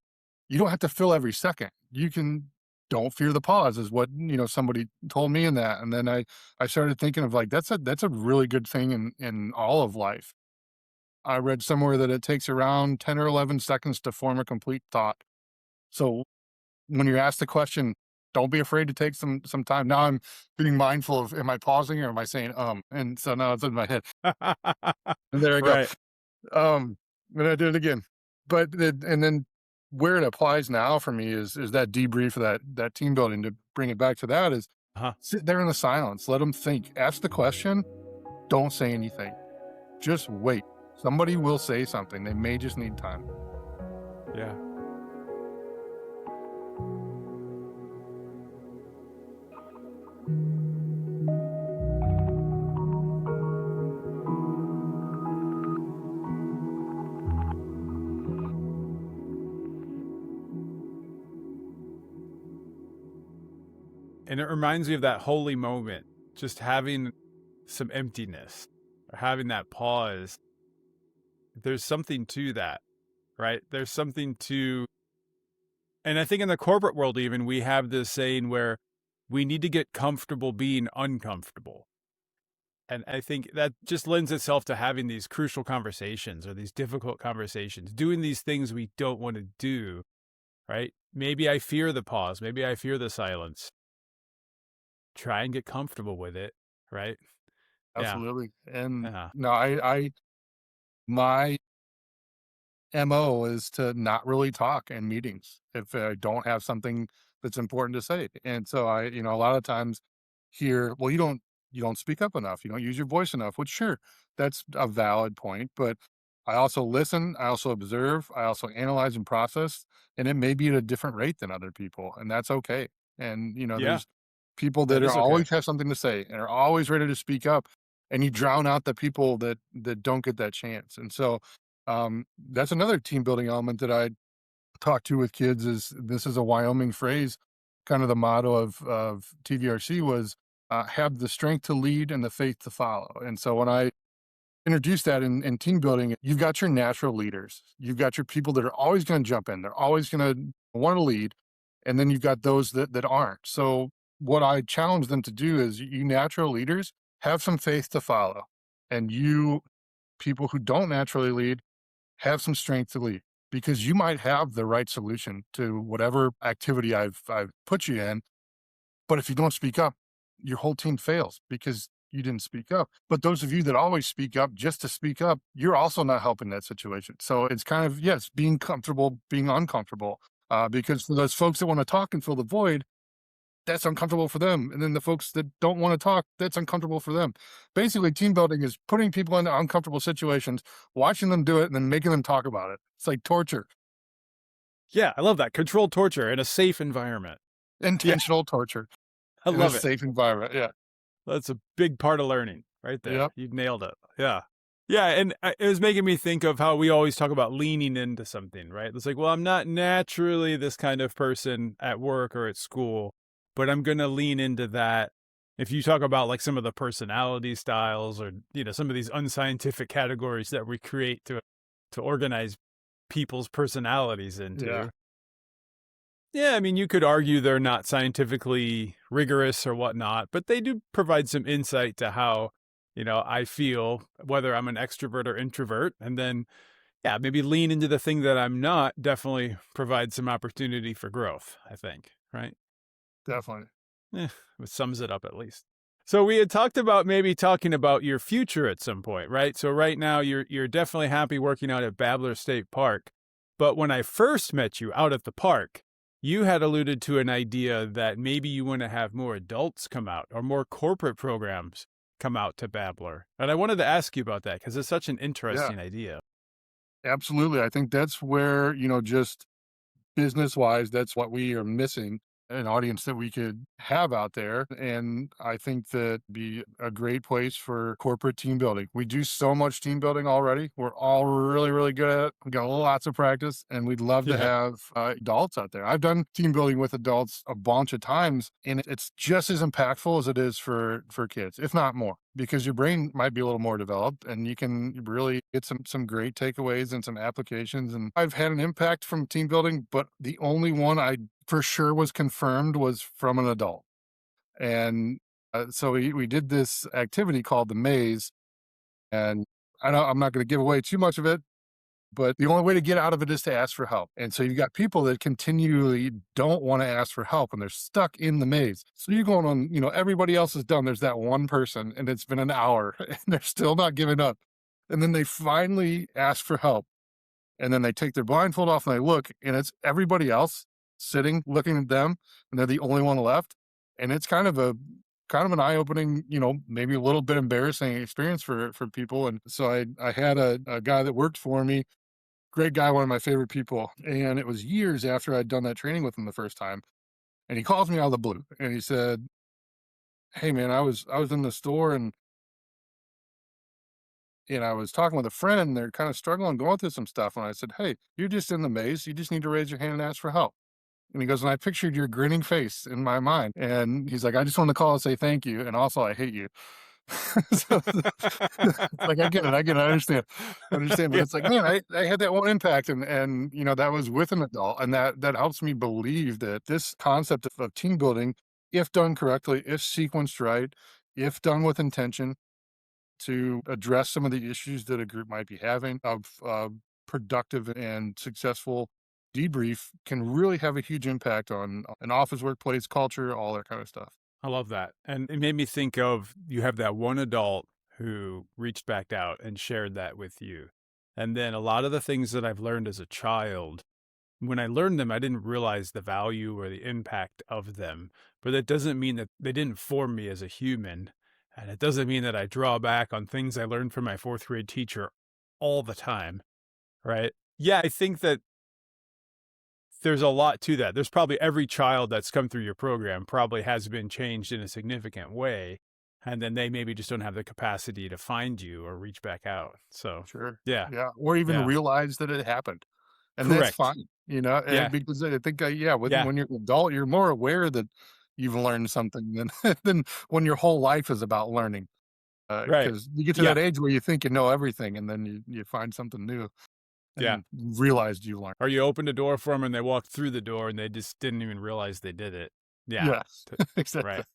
Speaker 2: you don't have to fill every second. You can don't fear the pause is what, somebody told me in that. And then I started thinking of that's a really good thing in all of life. I read somewhere that it takes around 10 or 11 seconds to form a complete thought. So when you're asked the question, don't be afraid to take some time. Now I'm being mindful of, am I pausing or am I saying, and so now it's in my head. And there I go.
Speaker 1: Right.
Speaker 2: And I do it again. And then where it applies now for me is that debrief of that team building. To bring it back to that is sit there in the silence, let them think, ask the question, don't say anything, just wait. Somebody will say something. They may just need time.
Speaker 1: Yeah. And it reminds me of that holy moment, just having some emptiness or having that pause. There's something to that, right? There's something to, and I think in the corporate world even, we have this saying where we need to get comfortable being uncomfortable. And I think that just lends itself to having these crucial conversations or these difficult conversations, doing these things we don't want to do, right? Maybe I fear the pause. Maybe I fear the silence. Try and get comfortable with it right? Yeah.
Speaker 2: Absolutely. And
Speaker 1: Yeah.
Speaker 2: no, my MO is to not really talk in meetings if I don't have something that's important to say. And so a lot of times hear, well, you don't speak up enough. You don't use your voice enough, which sure, that's a valid point. But I also listen, I also observe, I also analyze and process, and it may be at a different rate than other people, and that's okay. And
Speaker 1: Yeah.
Speaker 2: there's people
Speaker 1: That
Speaker 2: that are
Speaker 1: is okay.
Speaker 2: always have something to say and are always ready to speak up, and you drown out the people that don't get that chance. And so that's another team building element that I talk to with kids is this is a Wyoming phrase. Kind of the motto of TVRC was have the strength to lead and the faith to follow. And so when I introduce that in team building, you've got your natural leaders. You've got your people that are always going to jump in. They're always going to want to lead. And then you've got those that aren't. So what I challenge them to do is you natural leaders have some faith to follow. And you people who don't naturally lead have some strength to lead because you might have the right solution to whatever activity I've put you in. But if you don't speak up, your whole team fails because you didn't speak up. But those of you that always speak up just to speak up, you're also not helping that situation. So it's kind of, yes, being comfortable, being uncomfortable. Because for those folks that want to talk and fill the void, that's uncomfortable for them. And then the folks that don't want to talk, that's uncomfortable for them. Basically, team building is putting people into uncomfortable situations, watching them do it, and then making them talk about it. It's like torture,
Speaker 1: Yeah, I love that. Controlled torture in a safe environment.
Speaker 2: intentional torture
Speaker 1: I
Speaker 2: in a
Speaker 1: love it.
Speaker 2: safe environment. Yeah.
Speaker 1: That's a big part of learning right there.
Speaker 2: Yep.
Speaker 1: You've nailed it. Yeah. Yeah. And it was making me think of how we always talk about leaning into something, right? It's like, well, I'm not naturally this kind of person at work or at school, but I'm going to lean into that. If you talk about like some of the personality styles or, some of these unscientific categories that we create to organize people's personalities into.
Speaker 2: Yeah.
Speaker 1: Yeah, I mean, you could argue they're not scientifically rigorous or whatnot, but they do provide some insight to how, I feel, whether I'm an extrovert or introvert. And then, yeah, maybe lean into the thing that I'm not definitely provides some opportunity for growth, I think, right?
Speaker 2: Definitely.
Speaker 1: It sums it up at least. So we had talked about maybe talking about your future at some point, right? So right now you're definitely happy working out at Babbler State Park. But when I first met you out at the park, you had alluded to an idea that maybe you want to have more adults come out or more corporate programs come out to Babbler. And I wanted to ask you about that because it's such an interesting idea.
Speaker 2: Absolutely. I think that's where, just business wise, that's what we are missing, an audience that we could have out there. And I think that be a great place for corporate team building. We do so much team building already. We're all really, really good at it. We got lots of practice and we'd love to have adults out there. I've done team building with adults a bunch of times and it's just as impactful as it is for kids, if not more, because your brain might be a little more developed and you can really get some great takeaways and some applications. And I've had an impact from team building, but the only one I for sure was confirmed was from an adult. And so we did this activity called the maze. And I'm not going to give away too much of it, but the only way to get out of it is to ask for help. And so you've got people that continually don't want to ask for help and they're stuck in the maze. So you're going on, everybody else is done. There's that one person and it's been an hour and they're still not giving up. And then they finally ask for help. And then they take their blindfold off and they look and it's everybody else sitting, looking at them, and they're the only one left. And it's kind of an eye-opening, maybe a little bit embarrassing experience for people. And so I had a guy that worked for me, great guy, one of my favorite people. And it was years after I'd done that training with him the first time. And he calls me out of the blue and he said, "Hey man, I was in the store and I was talking with a friend. They're kind of struggling, going through some stuff. And I said, hey, you're just in the maze. You just need to raise your hand and ask for help." And he goes, and I pictured your grinning face in my mind. And he's like, "I just want to call and say thank you. And also, I hate you." So, like, I get it. I understand. But it's like, man, I had that one impact. And that was with an adult. And that helps me believe that this concept of team building, if done correctly, if sequenced right, if done with intention, to address some of the issues that a group might be having of productive and successful debrief can really have a huge impact on an office workplace culture, all that kind of stuff.
Speaker 1: I love that. And it made me think of, you have that one adult who reached back out and shared that with you. And then a lot of the things that I've learned as a child, when I learned them, I didn't realize the value or the impact of them. But that doesn't mean that they didn't form me as a human. And it doesn't mean that I draw back on things I learned from my fourth grade teacher all the time. Right. Yeah, I think that there's a lot to that. There's probably every child that's come through your program probably has been changed in a significant way. And then they maybe just don't have the capacity to find you or reach back out. So,
Speaker 2: Sure.
Speaker 1: yeah.
Speaker 2: Yeah. Or even
Speaker 1: Yeah.
Speaker 2: realize that it happened. And that's
Speaker 1: Correct.
Speaker 2: fine,
Speaker 1: Yeah.
Speaker 2: because I think, when
Speaker 1: Yeah.
Speaker 2: you're an adult, you're more aware that you've learned something than than when your whole life is about learning.
Speaker 1: Right.
Speaker 2: Because you get to
Speaker 1: Yeah.
Speaker 2: that age where you think you know everything, and then you find something new
Speaker 1: Yeah.
Speaker 2: and realized you learned.
Speaker 1: Or you opened a door for them and they walked through the door and they just didn't even realize they did it. Yeah.
Speaker 2: Yeah, exactly.
Speaker 1: Right.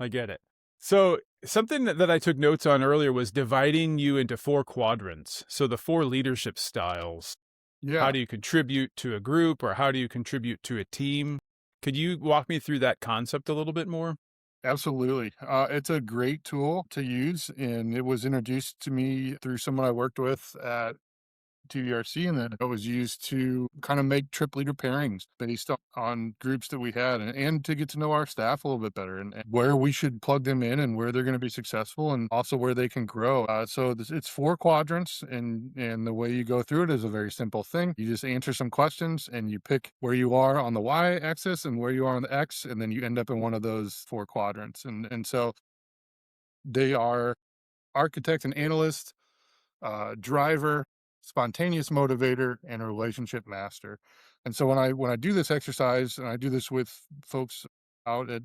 Speaker 1: I get it. So something that I took notes on earlier was dividing you into 4 quadrants. So the 4 leadership styles.
Speaker 2: Yeah.
Speaker 1: How do you contribute to a group, or how do you contribute to a team? Could you walk me through that concept a little bit more?
Speaker 2: Absolutely. It's a great tool to use, and it was introduced to me through someone I worked with at TVRC, and then it was used to kind of make trip leader pairings based on groups that we had, and to get to know our staff a little bit better, and where we should plug them in and where they're going to be successful, and also where they can grow. It's 4 quadrants, and the way you go through it is a very simple thing. You just answer some questions and you pick where you are on the Y axis and where you are on the X, and then you end up in one of those 4 quadrants. And so they are architect and analyst, driver, spontaneous motivator, and a relationship master. And so when I do this exercise, and I do this with folks out at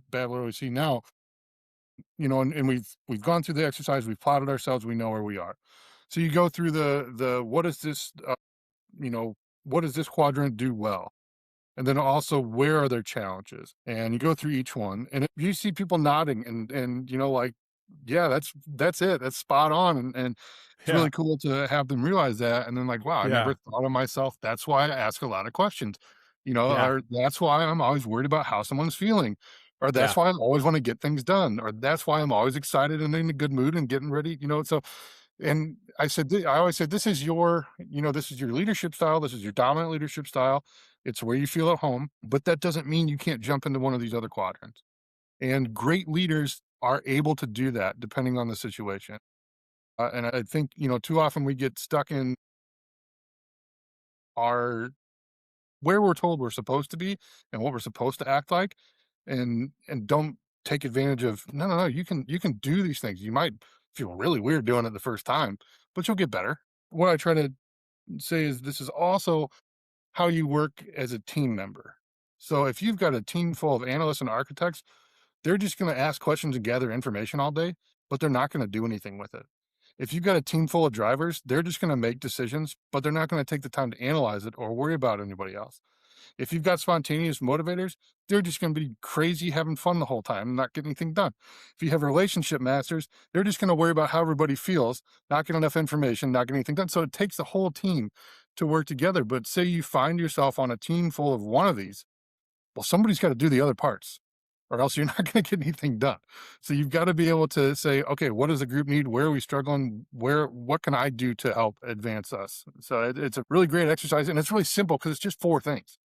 Speaker 2: Battle OEC now, and we've gone through the exercise, we've plotted ourselves, we know where we are. So you go through the what is this, what does this quadrant do well? And then also, where are their challenges? And you go through each one, and if you see people nodding and like, yeah, that's it. That's spot on. And it's
Speaker 1: Yeah.
Speaker 2: really cool to have them realize that. And then like, wow, I
Speaker 1: Yeah.
Speaker 2: never thought of myself. That's why I ask a lot of questions,
Speaker 1: Yeah.
Speaker 2: or that's why I'm always worried about how someone's feeling, or that's
Speaker 1: Yeah.
Speaker 2: why I always want to get things done, or that's why I'm always excited and in a good mood and getting ready, so. And I always said, this is your leadership style. This is your dominant leadership style. It's where you feel at home, but that doesn't mean you can't jump into one of these other quadrants. And great leaders are able to do that depending on the situation. And I think, too often we get stuck in our where we're told we're supposed to be and what we're supposed to act like, and don't take advantage of, no, you can do these things. You might feel really weird doing it the first time, but you'll get better. What I try to say is, this is also how you work as a team member. So if you've got a team full of analysts and architects, they're just going to ask questions and gather information all day, but they're not going to do anything with it. If you've got a team full of drivers, they're just going to make decisions, but they're not going to take the time to analyze it or worry about anybody else. If you've got spontaneous motivators, they're just going to be crazy having fun the whole time and not getting anything done. If you have relationship masters, they're just going to worry about how everybody feels, not get enough information, not get anything done. So it takes the whole team to work together. But say you find yourself on a team full of one of these, well, somebody's got to do the other parts, or else you're not going to get anything done. So you've got to be able to say, okay, what does the group need? Where are we struggling? What can I do to help advance us? So it's a really great exercise, and it's really simple because it's just 4 things.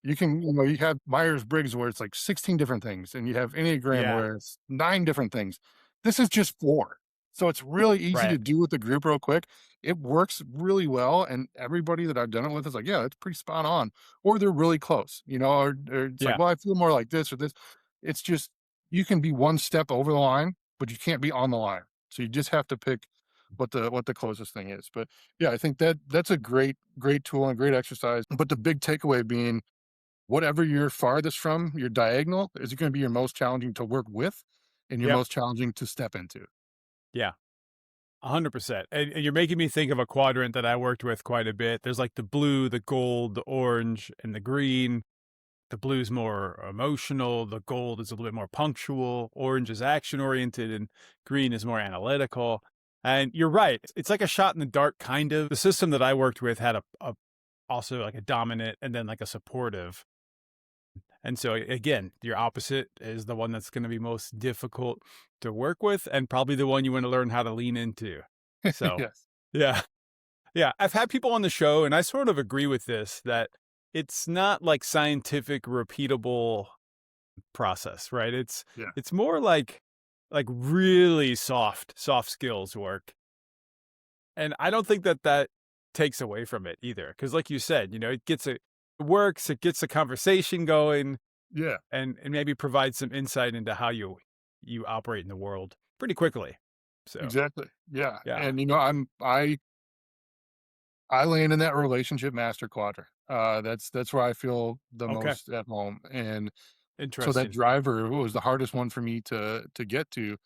Speaker 2: You can, you have Myers-Briggs where it's like 16 different things, and you have Enneagram
Speaker 1: Yeah.
Speaker 2: where it's 9 different things. This is just 4. So it's really easy to
Speaker 1: Right.
Speaker 2: do with the group real quick. It works really well. And everybody that I've done it with is like, yeah, that's pretty spot on. Or they're really close, or it's
Speaker 1: Yeah.
Speaker 2: like, well, I feel more like this or this. It's just, you can be one step over the line, but you can't be on the line. So you just have to pick what the closest thing is. But yeah, I think that's a great tool and great exercise. But the big takeaway being, whatever you're farthest from, your diagonal is going to be your most challenging to work with and your
Speaker 1: Yep.
Speaker 2: most challenging to step into.
Speaker 1: Yeah. 100%. And you're making me think of a quadrant that I worked with quite a bit. There's like the blue, the gold, the orange, and the green. The blue's more emotional. The gold is a little bit more punctual. Orange is action oriented, and green is more analytical. And you're right. It's like a shot in the dark, kind of. The system that I worked with had also like a dominant and then like a supportive. And so again, your opposite is the one that's going to be most difficult to work with, and probably the one you want to learn how to lean into. So
Speaker 2: Yes.
Speaker 1: yeah. Yeah. I've had people on the show, and I sort of agree with this, that it's not like scientific, repeatable process, right?
Speaker 2: Yeah.
Speaker 1: It's more like really soft skills work. And I don't think that takes away from it either. Because like you said, it works, it gets a conversation going,
Speaker 2: Yeah.
Speaker 1: and maybe provides some insight into how you operate in the world pretty quickly. So
Speaker 2: Exactly. Yeah.
Speaker 1: Yeah.
Speaker 2: And I land in that relationship master quadrant. That's where I feel the
Speaker 1: Okay.
Speaker 2: most at home. And so
Speaker 1: Interesting.
Speaker 2: that driver was the hardest one for me to get to.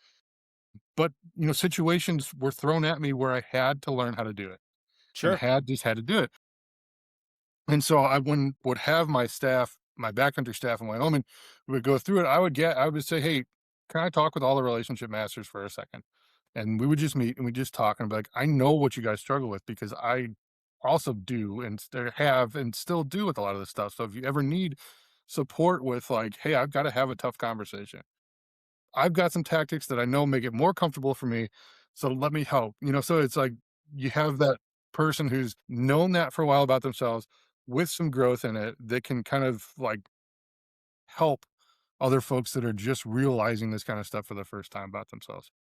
Speaker 2: But situations were thrown at me where I had to learn how to do it.
Speaker 1: Sure.
Speaker 2: And had to do it. And so I would have my staff, my backcountry staff in Wyoming, we would go through it. I would say, hey, can I talk with all the relationship masters for a second? And we would just meet and we just talk and be like, I know what you guys struggle with because I also do and have and still do with a lot of this stuff. So if you ever need support with like, hey, I've got to have a tough conversation, I've got some tactics that I know make it more comfortable for me. So let me help. So it's like you have that person who's known that for a while about themselves with some growth in it that can kind of like help other folks that are just realizing this kind of stuff for the first time about themselves.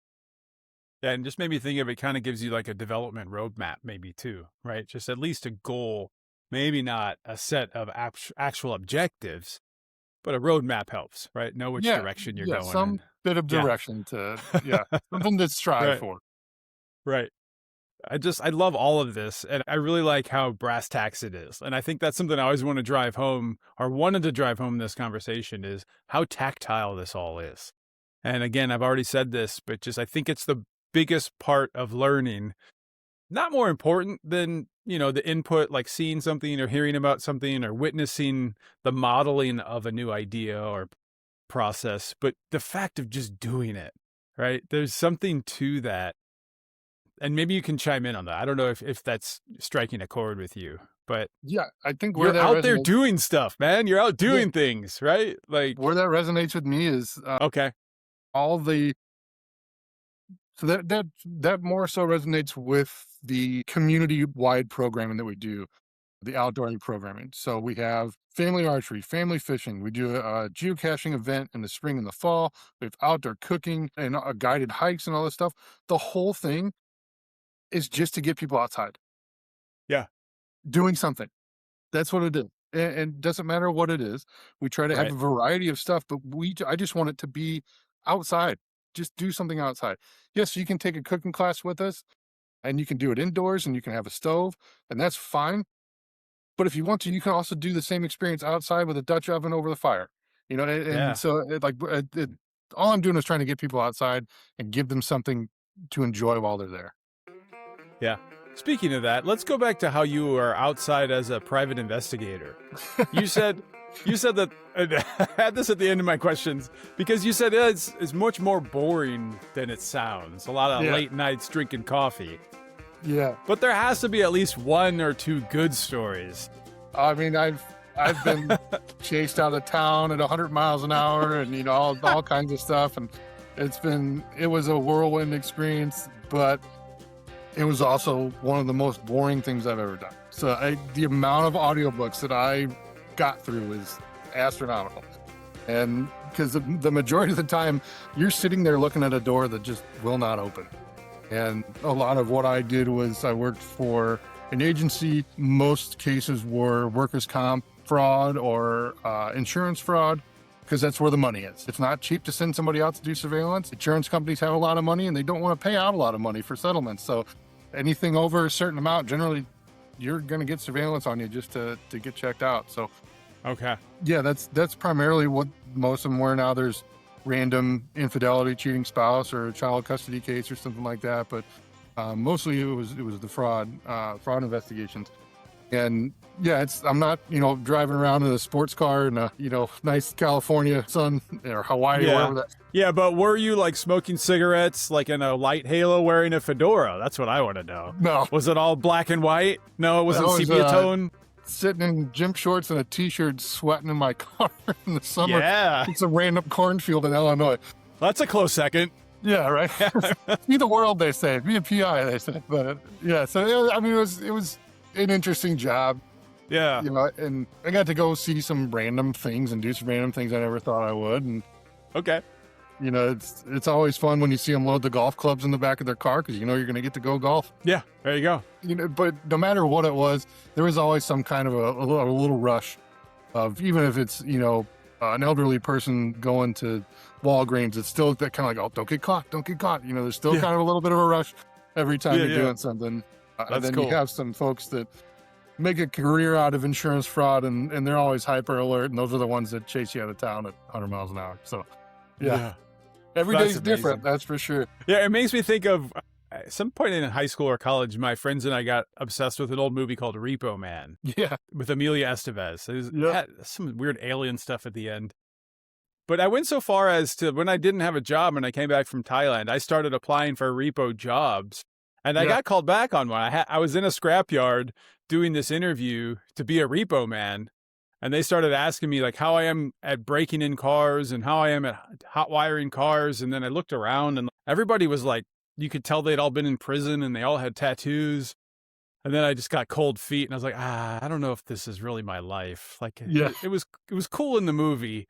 Speaker 1: Yeah, and just made me think of it kind of gives you like a development roadmap maybe too, right? Just at least a goal, maybe not a set of actual objectives, but a roadmap helps, right? Know which direction you're going
Speaker 2: some
Speaker 1: in.
Speaker 2: bit of direction to, something to strive
Speaker 1: Right.
Speaker 2: for.
Speaker 1: Right. I love all of this, and I really like how brass tacks it is. And I think that's something I always want to drive home, or wanted to drive home in this conversation, is how tactile this all is. And again, I've already said this, but I think it's the biggest part of learning. Not more important than, the input, like seeing something or hearing about something or witnessing the modeling of a new idea or process, but the fact of just doing it, right? There's something to that. And maybe you can chime in on that. I don't know if that's striking a chord with you, but
Speaker 2: Yeah, I think
Speaker 1: you're out there doing stuff, man. You're out doing things, right? Like
Speaker 2: where that resonates with me is
Speaker 1: okay.
Speaker 2: all the so that more so resonates with the community-wide programming that we do, the outdoor programming. So we have family archery, family fishing. We do a geocaching event in the spring and the fall. We have outdoor cooking and guided hikes and all this stuff. The whole thing is just to get people outside.
Speaker 1: Yeah.
Speaker 2: Doing something. That's what it is. And it doesn't matter what it is. We try to have a variety of stuff, but I just want it to be outside. Just do something outside. Yes, you can take a cooking class with us and you can do it indoors and you can have a stove and that's fine. But if you want to, you can also do the same experience outside with a Dutch oven over the fire, so all I'm doing is trying to get people outside and give them something to enjoy while they're there.
Speaker 1: Yeah. Speaking of that, let's go back to how you are outside as a private investigator. You said that I had this at the end of my questions because you said it's much more boring than it sounds. A lot of late nights drinking coffee.
Speaker 2: Yeah.
Speaker 1: But there has to be at least one or two good stories.
Speaker 2: I mean, I've been chased out of town at 100 miles an hour and, all kinds of stuff. And it was a whirlwind experience, but it was also one of the most boring things I've ever done. So the amount of audiobooks that I got through is astronomical. And because the majority of the time you're sitting there looking at a door that just will not open. And a lot of what I did was I worked for an agency. Most cases were workers' comp fraud or insurance fraud, because that's where the money is. It's not cheap to send somebody out to do surveillance. Insurance companies have a lot of money and they don't want to pay out a lot of money for settlements. So anything over a certain amount, generally you're going to get surveillance on you just to get checked out. So,
Speaker 1: okay.
Speaker 2: Yeah, that's primarily what most of them were. Now there's random infidelity, cheating spouse, or a child custody case or something like that. But mostly it was the fraud investigations. And yeah, I'm not, driving around in a sports car in a, nice California sun or Hawaii or wherever that.
Speaker 1: Yeah, but were you like smoking cigarettes, like in a light halo wearing a fedora? That's what I want to know.
Speaker 2: No.
Speaker 1: Was it all black and white? No, it wasn't sepia tone?
Speaker 2: sitting in gym shorts and a t-shirt, sweating in my car in the summer.
Speaker 1: Yeah.
Speaker 2: It's a random cornfield in Illinois.
Speaker 1: That's a close second.
Speaker 2: Yeah, right. Be the world, they say. Be a PI, they say. But yeah, so I mean, it was an interesting job.
Speaker 1: Yeah.
Speaker 2: You know, and I got to go see some random things and do some random things I never thought I would. And
Speaker 1: Okay.
Speaker 2: you know, it's always fun when you see them load the golf clubs in the back of their car because you know you're going to get to go golf.
Speaker 1: Yeah. There you go.
Speaker 2: You know, but no matter what it was, there was always some kind of a little rush of, even if it's, you know, an elderly person going to Walgreens, it's still that kind of like, oh, don't get caught. You know, there's still kind of a little bit of a rush every time you're doing something. And then
Speaker 1: cool.
Speaker 2: you have some folks that make a career out of insurance fraud, and they're always hyper alert, and those are the ones that chase you out of town at 100 miles an hour. So, yeah. Every
Speaker 1: That's
Speaker 2: day's different, that's for sure.
Speaker 1: Yeah, it makes me think of at some point in high school or college, my friends and I got obsessed with an old movie called Repo Man
Speaker 2: Yeah.
Speaker 1: with Amelia Estevez. It had some weird alien stuff at the end. But I went so far as to, when I didn't have a job and I came back from Thailand, I started applying for repo jobs. And I got called back on one. I was in a scrapyard doing this interview to be a repo man. And they started asking me like how I am at breaking in cars and how I am at hot wiring cars. And then I looked around and everybody was like, you could tell they'd all been in prison and they all had tattoos. And then I just got cold feet and I was like, I don't know if this is really my life. Like, it was cool in the movie,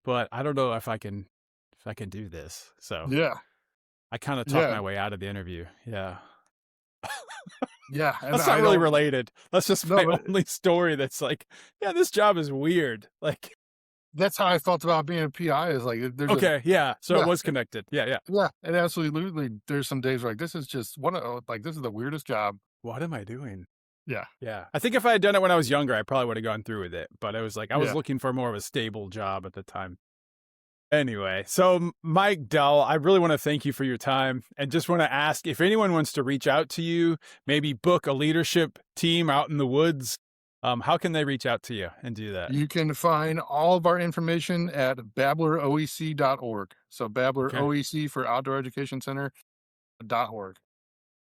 Speaker 1: but I don't know if I can do this. So
Speaker 2: Yeah.
Speaker 1: I kind of talked my way out of the interview. Yeah.
Speaker 2: Yeah. And
Speaker 1: That's not really related. That's just my only story that's like, yeah, this job is weird. Like,
Speaker 2: that's how I felt about being a PI, is like, there's
Speaker 1: So it was connected. Yeah.
Speaker 2: Yeah, and absolutely. There's some days where like, this is just this is the weirdest job.
Speaker 1: What am I doing?
Speaker 2: Yeah.
Speaker 1: Yeah. I think if I had done it when I was younger, I probably would have gone through with it. But I was like, I was looking for more of a stable job at the time. Anyway, so Mike Dowel, I really want to thank you for your time and just want to ask if anyone wants to reach out to you, maybe book a leadership team out in the woods. How can they reach out to you and do that?
Speaker 2: You can find all of our information at babbleroec.org. So Babbler OEC for Outdoor Education Center.org.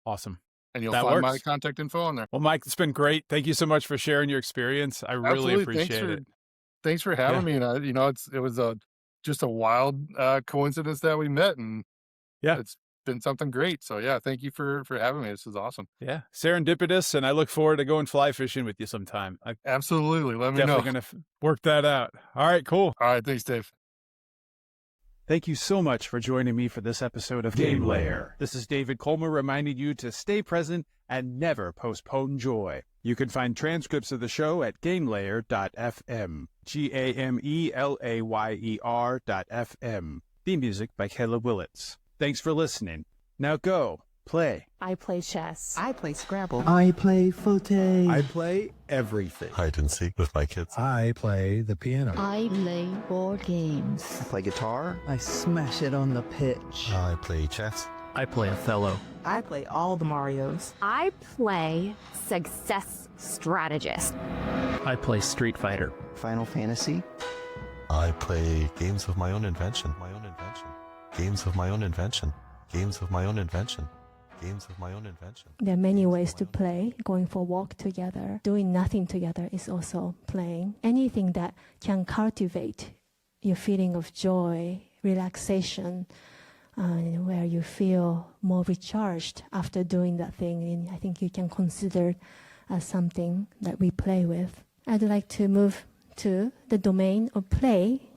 Speaker 1: Awesome.
Speaker 2: And you'll find my contact info on there.
Speaker 1: Well, Mike, it's been great. Thank you so much for sharing your experience. I really appreciate it.
Speaker 2: Thanks for having me. And it was just a wild coincidence that we met, and it's been something great. So yeah, thank you for having me. This is awesome.
Speaker 1: Yeah, serendipitous, and I look forward to going fly fishing with you sometime.
Speaker 2: Absolutely. Let me know.
Speaker 1: Definitely going to work that out. All right, cool.
Speaker 2: All right, thanks, Dave.
Speaker 1: Thank you so much for joining me for this episode of Game Layer. This is David Colmer reminding you to stay present and never postpone joy. You can find transcripts of the show at gamelayer.fm. GAMELAYER.fm. Theme music by Caleb Willits. Thanks for listening. Now go, play.
Speaker 4: I play chess.
Speaker 8: I play Scrabble.
Speaker 5: I play fauteuil. I play everything.
Speaker 6: Hide and seek with my kids.
Speaker 3: I play the piano.
Speaker 7: I play board games.
Speaker 8: I play guitar.
Speaker 9: I smash it on the pitch.
Speaker 6: I play chess.
Speaker 9: I play Othello.
Speaker 8: I play all the Marios.
Speaker 10: I play Success Strategist.
Speaker 9: I play Street Fighter.
Speaker 8: Final Fantasy.
Speaker 6: I play games of my own invention. Games of my own invention. Games of my own invention. Games of my own invention.
Speaker 7: There are many ways to play. Going for a walk together, doing nothing together is also playing. Anything that can cultivate your feeling of joy, relaxation, where you feel more recharged after doing that thing, and I think you can consider as something that we play with. I'd like to move to the domain of play